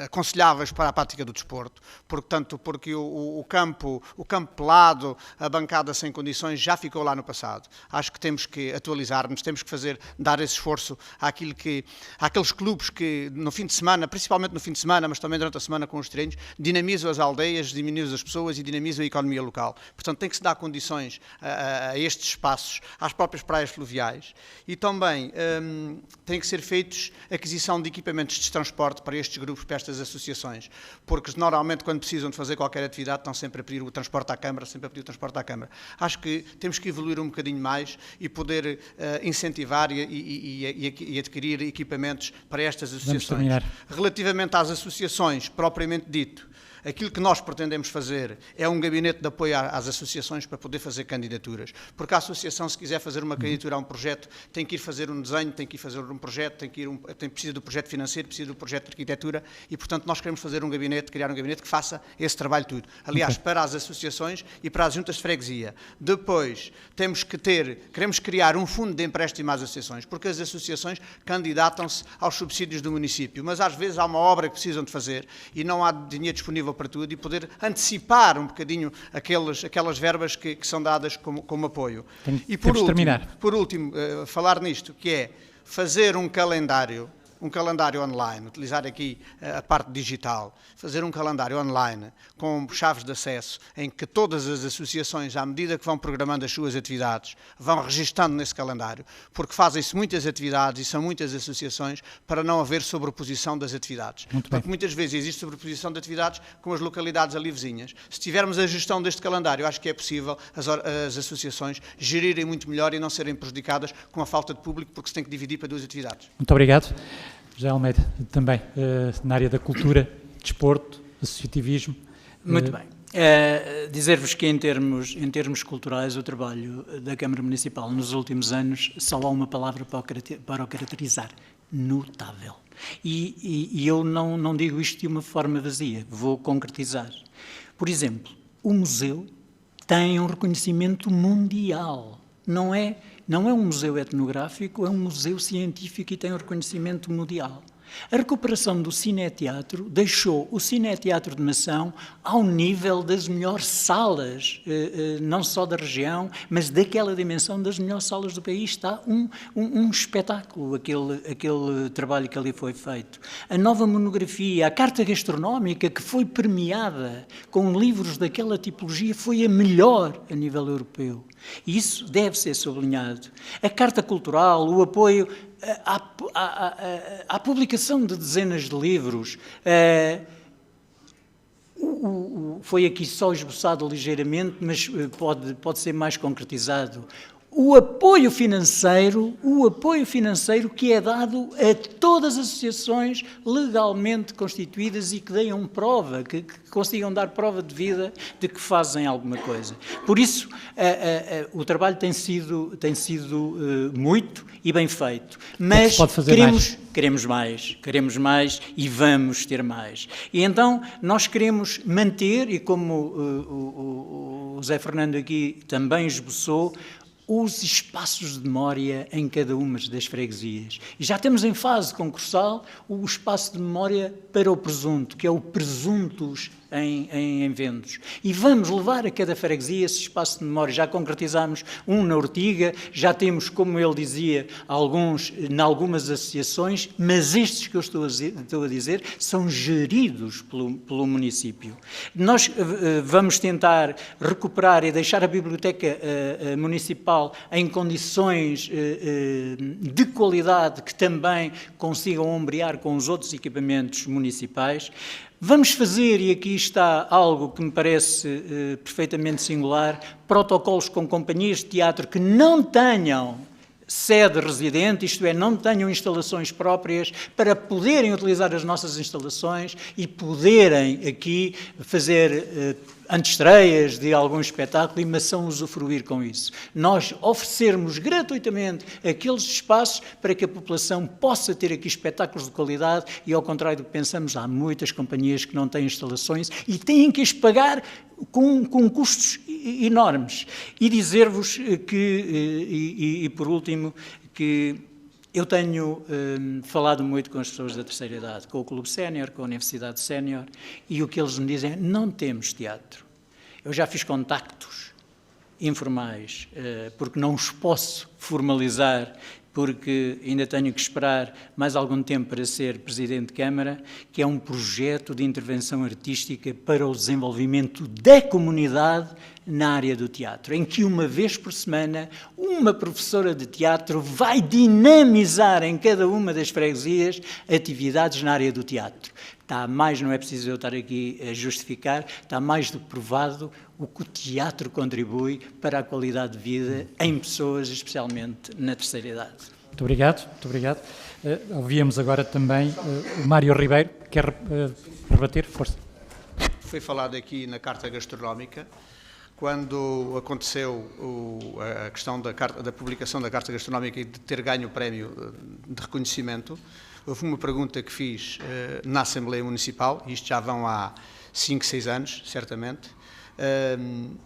aconselháveis para a prática do desporto, porque o campo pelado, a bancada sem condições já ficou lá no passado. Acho que temos que atualizar-nos, temos que dar esse esforço àqueles clubes que no fim de semana, principalmente no fim de semana, mas também durante a semana com os treinos, dinamizam as aldeias, dinamizam as pessoas e dinamizam a economia local. Portanto, tem que se dar condições a estes espaços, às próprias praias fluviais e também tem que ser feitos aquisição de equipamentos de transporte para estes grupos, para estas associações, porque normalmente quando precisam de fazer qualquer atividade estão sempre a pedir o transporte à Câmara, Acho que temos que evoluir um bocadinho mais e poder incentivar e adquirir equipamentos para estas associações. Relativamente às associações, propriamente dito, aquilo que nós pretendemos fazer é um gabinete de apoio às associações para poder fazer candidaturas, porque a associação, se quiser fazer uma candidatura a um projeto, tem que ir fazer um desenho, tem que ir fazer um projeto, precisa do projeto financeiro, precisa do projeto de arquitetura e, portanto, nós queremos fazer um gabinete, criar um gabinete que faça esse trabalho tudo. Aliás, para as associações e para as juntas de freguesia. Depois, queremos criar um fundo de empréstimo às associações, porque as associações candidatam-se aos subsídios do município, mas às vezes há uma obra que precisam de fazer e não há dinheiro disponível para tudo e poder antecipar um bocadinho aquelas verbas que são dadas como apoio. E por último, falar nisto, que é fazer um calendário online, utilizar aqui a parte digital, fazer um calendário online com chaves de acesso em que todas as associações, à medida que vão programando as suas atividades, vão registando nesse calendário, porque fazem-se muitas atividades e são muitas associações para não haver sobreposição das atividades. Porque muitas vezes existe sobreposição de atividades com as localidades ali vizinhas. Se tivermos a gestão deste calendário, acho que é possível as associações gerirem muito melhor e não serem prejudicadas com a falta de público, porque se tem que dividir para duas atividades. Muito obrigado. José Almeida, também na área da cultura, desporto, associativismo. Muito bem. Dizer-vos que em termos culturais o trabalho da Câmara Municipal nos últimos anos só há uma palavra para o caracterizar: notável. E eu não digo isto de uma forma vazia, vou concretizar. Por exemplo, o museu tem um reconhecimento mundial, não é um museu etnográfico, é um museu científico e tem um reconhecimento mundial. A recuperação do cineteatro deixou o cineteatro de Mação ao nível das melhores salas, não só da região, mas daquela dimensão das melhores salas do país. Está um espetáculo, aquele trabalho que ali foi feito. A nova monografia, a carta gastronómica que foi premiada com livros daquela tipologia foi a melhor a nível europeu. E isso deve ser sublinhado. A carta cultural, o apoio à publicação de dezenas de livros, foi aqui só esboçado ligeiramente, mas pode ser mais concretizado. O apoio financeiro que é dado a todas as associações legalmente constituídas e que deem prova, que consigam dar prova de vida de que fazem alguma coisa. Por isso, o trabalho tem sido muito e bem feito. Mas queremos mais e vamos ter mais. E então nós queremos manter, e como o Zé Fernando aqui também esboçou, os espaços de memória em cada uma das freguesias. E já temos em fase concursal o espaço de memória para o presunto, que é o Presuntos em Ventos. E vamos levar a cada freguesia esse espaço de memória. Já concretizamos um na Ortiga, já temos, como ele dizia, alguns em algumas associações, mas estes que eu estou a dizer são geridos pelo município. Nós vamos tentar recuperar e deixar a Biblioteca Municipal em condições de qualidade que também consigam ombrear com os outros equipamentos municipais. Vamos fazer, e aqui está algo que me parece perfeitamente singular, protocolos com companhias de teatro que não tenham sede residente, isto é, não tenham instalações próprias, para poderem utilizar as nossas instalações e poderem aqui fazer antestreias de algum espetáculo e maçã usufruir com isso. Nós oferecermos gratuitamente aqueles espaços para que a população possa ter aqui espetáculos de qualidade e, ao contrário do que pensamos, há muitas companhias que não têm instalações e têm que as pagar com custos enormes. E dizer-vos que, por último, que eu tenho falado muito com as pessoas da terceira idade, com o Clube Sénior, com a Universidade Sénior, e o que eles me dizem é: não temos teatro. Eu já fiz contactos informais, porque não os posso formalizar, porque ainda tenho que esperar mais algum tempo para ser Presidente de Câmara, que é um projeto de intervenção artística para o desenvolvimento da comunidade na área do teatro, em que uma vez por semana uma professora de teatro vai dinamizar em cada uma das freguesias atividades na área do teatro. Está mais, não é preciso eu estar aqui a justificar, está mais do que provado o que o teatro contribui para a qualidade de vida em pessoas, especialmente na terceira idade. Muito obrigado, muito obrigado. Ouvíamos agora também o Mário Ribeiro, quer rebater? Força. Foi falado aqui na Carta Gastronómica. Quando aconteceu a questão da publicação da Carta Gastronómica e de ter ganho o prémio de reconhecimento, houve uma pergunta que fiz na Assembleia Municipal, e isto já vão há 5, 6 anos, certamente,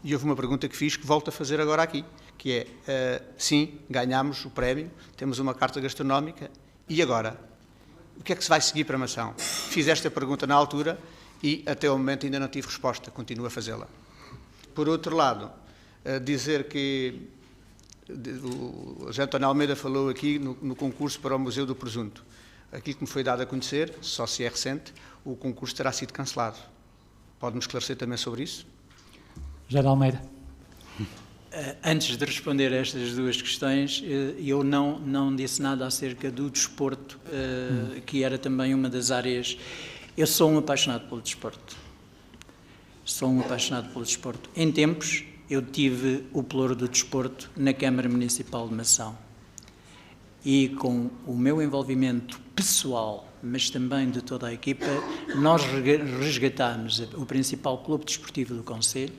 e houve uma pergunta que fiz que volto a fazer agora aqui, que é, sim, ganhámos o prémio, temos uma Carta Gastronómica, e agora? O que é que se vai seguir para Mação? Fiz esta pergunta na altura e até o momento ainda não tive resposta, continuo a fazê-la. Por outro lado, dizer que o José António Almeida falou aqui no concurso para o Museu do Presunto. Aquilo que me foi dado a conhecer, só se é recente, o concurso terá sido cancelado. Pode-me esclarecer também sobre isso? José de Almeida. Antes de responder a estas duas questões, eu não disse nada acerca do desporto, que era também uma das áreas. Eu sou um apaixonado pelo desporto. Em tempos, eu tive o pelouro do desporto na Câmara Municipal de Mação. E com o meu envolvimento pessoal, mas também de toda a equipa, nós resgatámos o principal clube desportivo do concelho,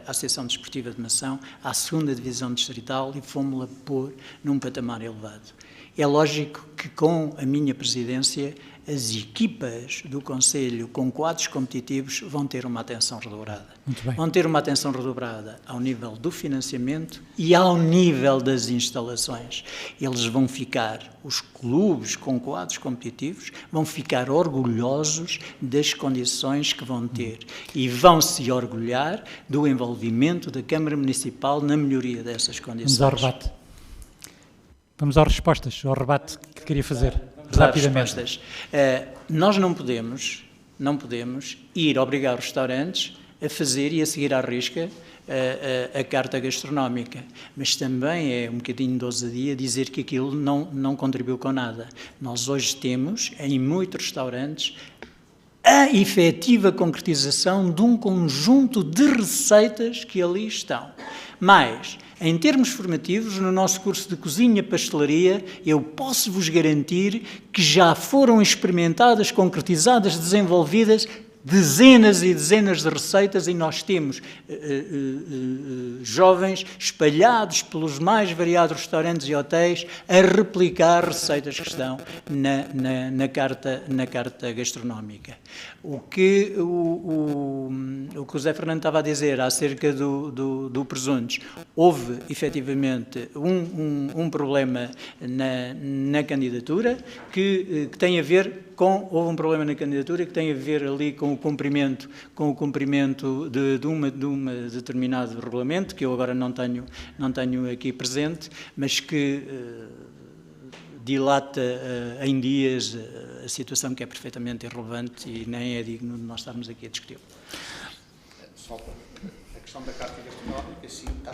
a Associação Desportiva de Mação, à 2ª Divisão Distrital, e fomos-la pôr num patamar elevado. É lógico que com a minha presidência as equipas do concelho com quadros competitivos vão ter uma atenção redobrada. Vão ter uma atenção redobrada ao nível do financiamento e ao nível das instalações. Eles vão ficar, os clubes com quadros competitivos, vão ficar orgulhosos das condições que vão ter e vão se orgulhar do envolvimento da Câmara Municipal na melhoria dessas condições. Vamos ao rebate. Vamos às respostas, ao rebate que queria fazer. Rapidamente. Nós não podemos ir obrigar os restaurantes a fazer e a seguir à risca a carta gastronómica, mas também é um bocadinho de ousadia dizer que aquilo não contribuiu com nada. Nós hoje temos, em muitos restaurantes, a efetiva concretização de um conjunto de receitas que ali estão. Mas, em termos formativos, no nosso curso de cozinha-pastelaria, eu posso vos garantir que já foram experimentadas, concretizadas, desenvolvidas dezenas e dezenas de receitas, e nós temos jovens espalhados pelos mais variados restaurantes e hotéis a replicar receitas que estão na carta gastronómica. O que o José Fernando estava a dizer acerca do presuntos, houve efetivamente um problema na candidatura que tem a ver houve um problema na candidatura que tem a ver ali com o cumprimento de uma determinado regulamento, que eu agora não tenho aqui presente, mas que dilata em dias a situação, que é perfeitamente irrelevante e nem é digno de nós estarmos aqui a discutir. Só a questão da carta gastronómica, sim, está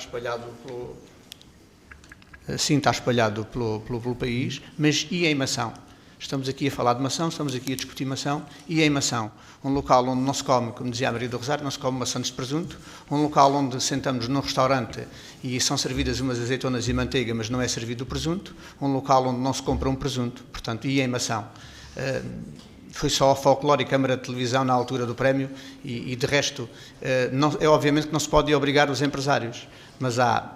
espalhado pelo país, mas e em maçã? Estamos aqui a falar de maçã, estamos aqui a discutir maçã, e em maçã, um local onde não se come, como dizia a Maria do Rosário, não se come maçãs de presunto, um local onde sentamos num restaurante e são servidas umas azeitonas e manteiga, mas não é servido o presunto, um local onde não se compra um presunto, portanto, e em maçã. Foi só a Folclore e Câmara de Televisão na altura do prémio, e de resto, é obviamente que não se pode obrigar os empresários, mas há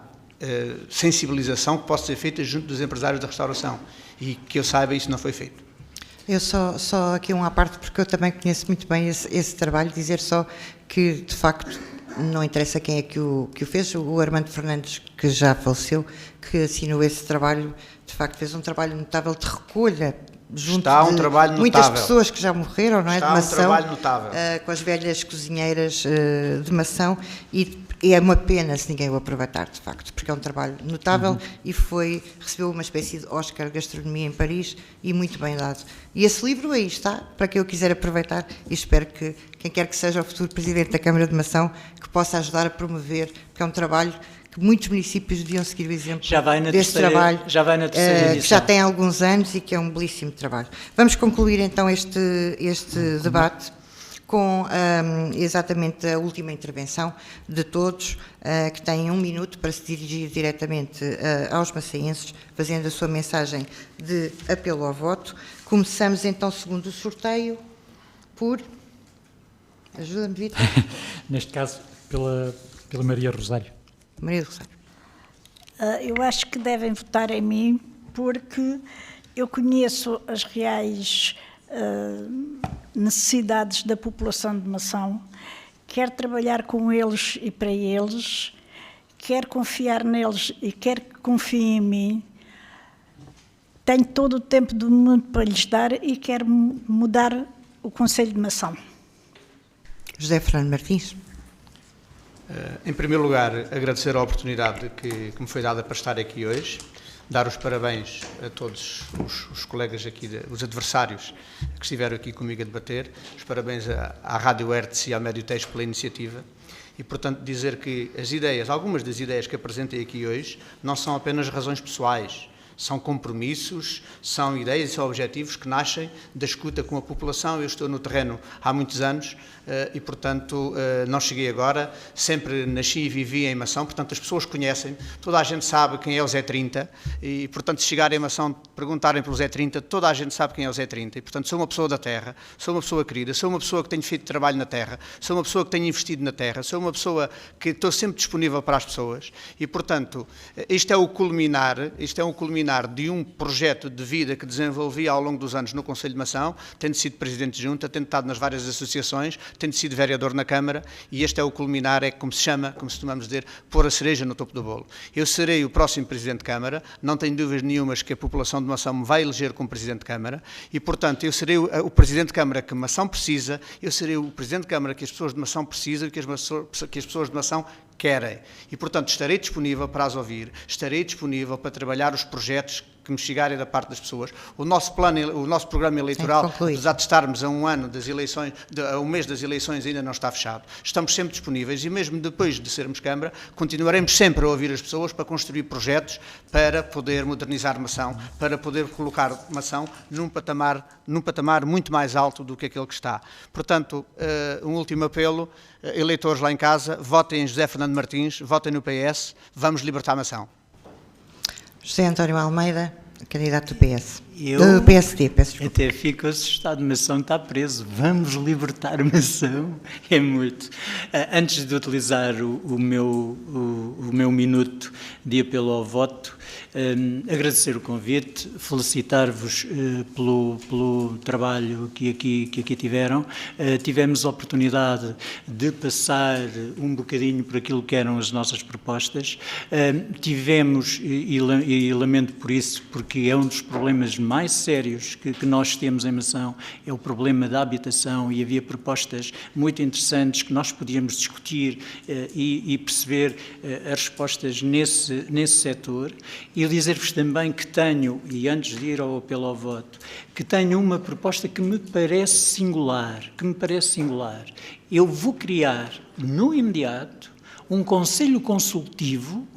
sensibilização que possa ser feita junto dos empresários da restauração, e que eu saiba isso não foi feito. Eu só aqui uma à parte, porque eu também conheço muito bem esse trabalho, dizer só que, de facto, não interessa quem é que o fez, o Armando Fernandes, que já faleceu, que assinou esse trabalho, de facto fez um trabalho notável de recolha, junto de muitas pessoas que já morreram, não é? De maçã, trabalho notável. Com as velhas cozinheiras de maçã, e é uma pena se ninguém o aproveitar, de facto, porque é um trabalho notável e recebeu uma espécie de Oscar Gastronomia em Paris, e muito bem dado. E esse livro aí está, para quem eu quiser aproveitar, e espero que quem quer que seja o futuro Presidente da Câmara de Mação, que possa ajudar a promover, porque é um trabalho que muites municípios deviam seguir o exemplo deste trabalho, já vai na terceira edição, que já tem alguns anos e que é um belíssimo trabalho. Vamos concluir então este debate com exatamente a última intervenção de todos, que têm 1 minuto para se dirigir diretamente aos maçaenses, fazendo a sua mensagem de apelo ao voto. Começamos então, segundo o sorteio, por... Ajuda-me, Vitor. Neste caso, pela Maria Rosário. Maria do Rosário. Eu acho que devem votar em mim, porque eu conheço as reais necessidades da população de Mação, quero trabalhar com eles e para eles, quero confiar neles e quero que confiem em mim, tenho todo o tempo do mundo para lhes dar e quero mudar o Conselho de Mação. José Fernando Martins. Em primeiro lugar, agradecer a oportunidade que me foi dada para estar aqui hoje, dar os parabéns a todos os colegas aqui, os adversários que estiveram aqui comigo a debater, os parabéns à Rádio Hertz e ao Médio Tejo pela iniciativa, e, portanto, dizer que algumas das ideias que apresentei aqui hoje não são apenas razões pessoais, são compromissos, são ideias e são objetivos que nascem da escuta com a população. Eu estou no terreno há muitos anos e, portanto, não cheguei agora, sempre nasci e vivi em Mação, portanto, as pessoas conhecem, toda a gente sabe quem é o Zé 30 e, portanto, se chegarem a Mação, perguntarem pelo Zé 30, toda a gente sabe quem é o Zé 30 e, portanto, sou uma pessoa da terra, sou uma pessoa querida, sou uma pessoa que tenho feito trabalho na terra, sou uma pessoa que tenho investido na terra, sou uma pessoa que estou sempre disponível para as pessoas e, portanto, isto é um culminar de um projeto de vida que desenvolvi ao longo dos anos no Conselho de Mação, tendo sido Presidente de Junta, tendo estado nas várias associações, tendo sido vereador na Câmara, e este é o culminar, é como se chama, como costumamos dizer, pôr a cereja no topo do bolo. Eu serei o próximo Presidente de Câmara, não tenho dúvidas nenhumas que a população de Mação me vai eleger como Presidente de Câmara, e, portanto, eu serei o Presidente de Câmara que Mação precisa, eu serei o Presidente de Câmara que as pessoas de Mação precisam e que as pessoas de Mação querem. E, portanto, estarei disponível para as ouvir, estarei disponível para trabalhar os projetos que me chegarem da parte das pessoas. O nosso programa eleitoral, apesar de estarmos a um ano das eleições, a um mês das eleições, ainda não está fechado. Estamos sempre disponíveis e mesmo depois de sermos Câmara, continuaremos sempre a ouvir as pessoas para construir projetos, para poder modernizar Mação, para poder colocar Mação num patamar muito mais alto do que aquele que está. Portanto, um último apelo, eleitores lá em casa, votem em José Fernando Martins, votem no PS, vamos libertar Mação. José António Almeida, candidato do PS. Do PSD, peço desculpa. Até fico assustado, Mação está preso. Vamos libertar Mação. É muito. Antes de utilizar o meu minuto de apelo ao voto, agradecer o convite, felicitar-vos pelo trabalho que aqui tiveram. Tivemos a oportunidade de passar um bocadinho por aquilo que eram as nossas propostas. Tivemos, e lamento por isso, porque é um dos problemas mais sérios que nós temos em Mação, é o problema da habitação, e havia propostas muito interessantes que nós podíamos discutir e perceber as respostas nesse setor. E dizer-vos também que tenho, e antes de ir ao apelo ao voto, que tenho uma proposta que me parece singular, Eu vou criar, no imediato, um conselho consultivo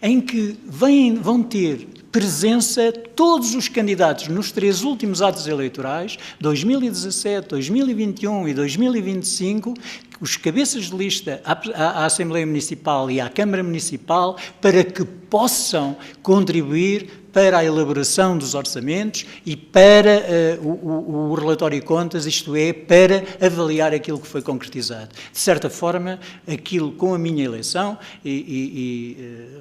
em que vão ter presença todos os candidatos nos 3 últimos atos eleitorais, 2017, 2021 e 2025, os cabeças de lista à Assembleia Municipal e à Câmara Municipal, para que possam contribuir para a elaboração dos orçamentos e para o relatório de contas, isto é, para avaliar aquilo que foi concretizado. De certa forma, aquilo com a minha eleição,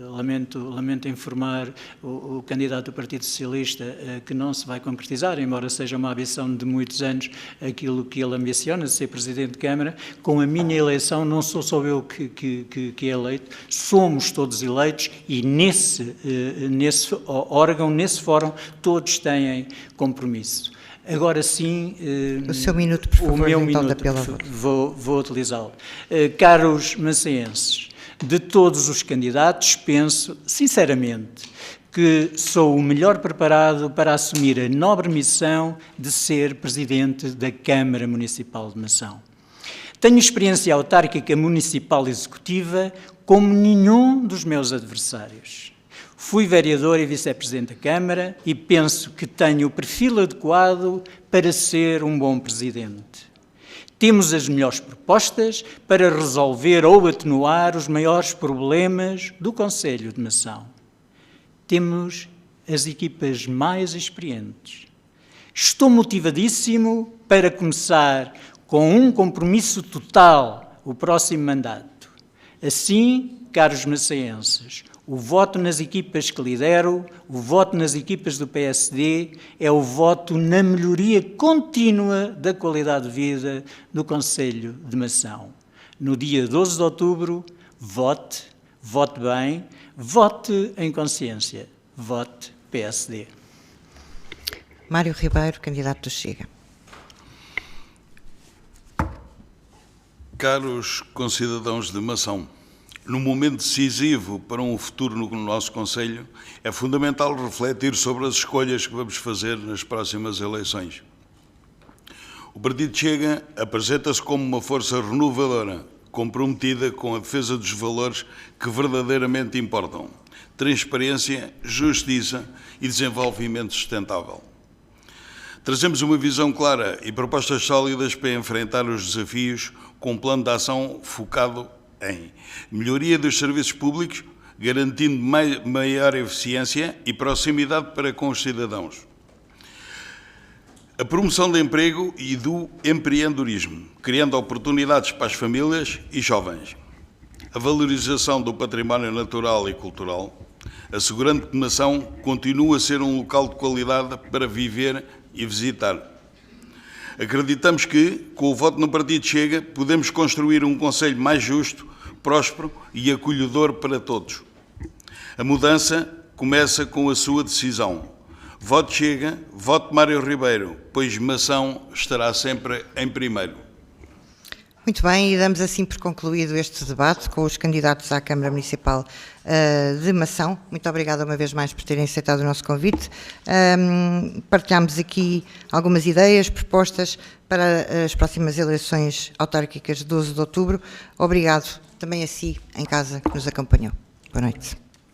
lamento informar o candidato do Partido Socialista que não se vai concretizar, embora seja uma ambição de muitos anos, aquilo que ele ambiciona, de ser Presidente de Câmara. Com a minha eleição, não sou só eu que é eleito, somos todos eleitos, e nesse órgão, nesse fórum, todos têm compromisso. Agora sim... O seu minuto, por favor, o meu então, minuto, vou utilizá-lo. Caros macenses, de todos os candidatos, penso, sinceramente, que sou o melhor preparado para assumir a nobre missão de ser Presidente da Câmara Municipal de Mação. Tenho experiência autárquica municipal executiva como nenhum dos meus adversários. Fui vereador e vice-presidente da Câmara e penso que tenho o perfil adequado para ser um bom presidente. Temos as melhores propostas para resolver ou atenuar os maiores problemas do Concelho de Mação. Temos as equipas mais experientes. Estou motivadíssimo para começar com um compromisso total o próximo mandato. Assim, caros macenses, o voto nas equipas que lidero, o voto nas equipas do PSD, é o voto na melhoria contínua da qualidade de vida do Concelho de Mação. No dia 12 de outubro, vote bem, vote em consciência, vote PSD. Mário Ribeiro, candidato do Chega. Caros concidadãos de Mação, num momento decisivo para um futuro no nosso Concelho, é fundamental refletir sobre as escolhas que vamos fazer nas próximas eleições. O Partido Chega apresenta-se como uma força renovadora, comprometida com a defesa dos valores que verdadeiramente importam: transparência, justiça e desenvolvimento sustentável. Trazemos uma visão clara e propostas sólidas para enfrentar os desafios, com um plano de ação focado em melhoria dos serviços públicos, garantindo maior eficiência e proximidade para com os cidadãos. A promoção do emprego e do empreendedorismo, criando oportunidades para as famílias e jovens. A valorização do património natural e cultural, assegurando que Mação continua a ser um local de qualidade para viver e visitar. Acreditamos que, com o voto no Partido Chega, podemos construir um concelho mais justo, próspero e acolhedor para todos. A mudança começa com a sua decisão. Vote Chega, vote Mário Ribeiro, pois Mação estará sempre em primeiro. Muito bem, e damos assim por concluído este debate com os candidatos à Câmara Municipal de Mação. Muito obrigada uma vez mais por terem aceitado o nosso convite. Partilhámos aqui algumas ideias, propostas para as próximas eleições autárquicas de 12 de outubro. Obrigado também a si, em casa, que nos acompanhou. Boa noite.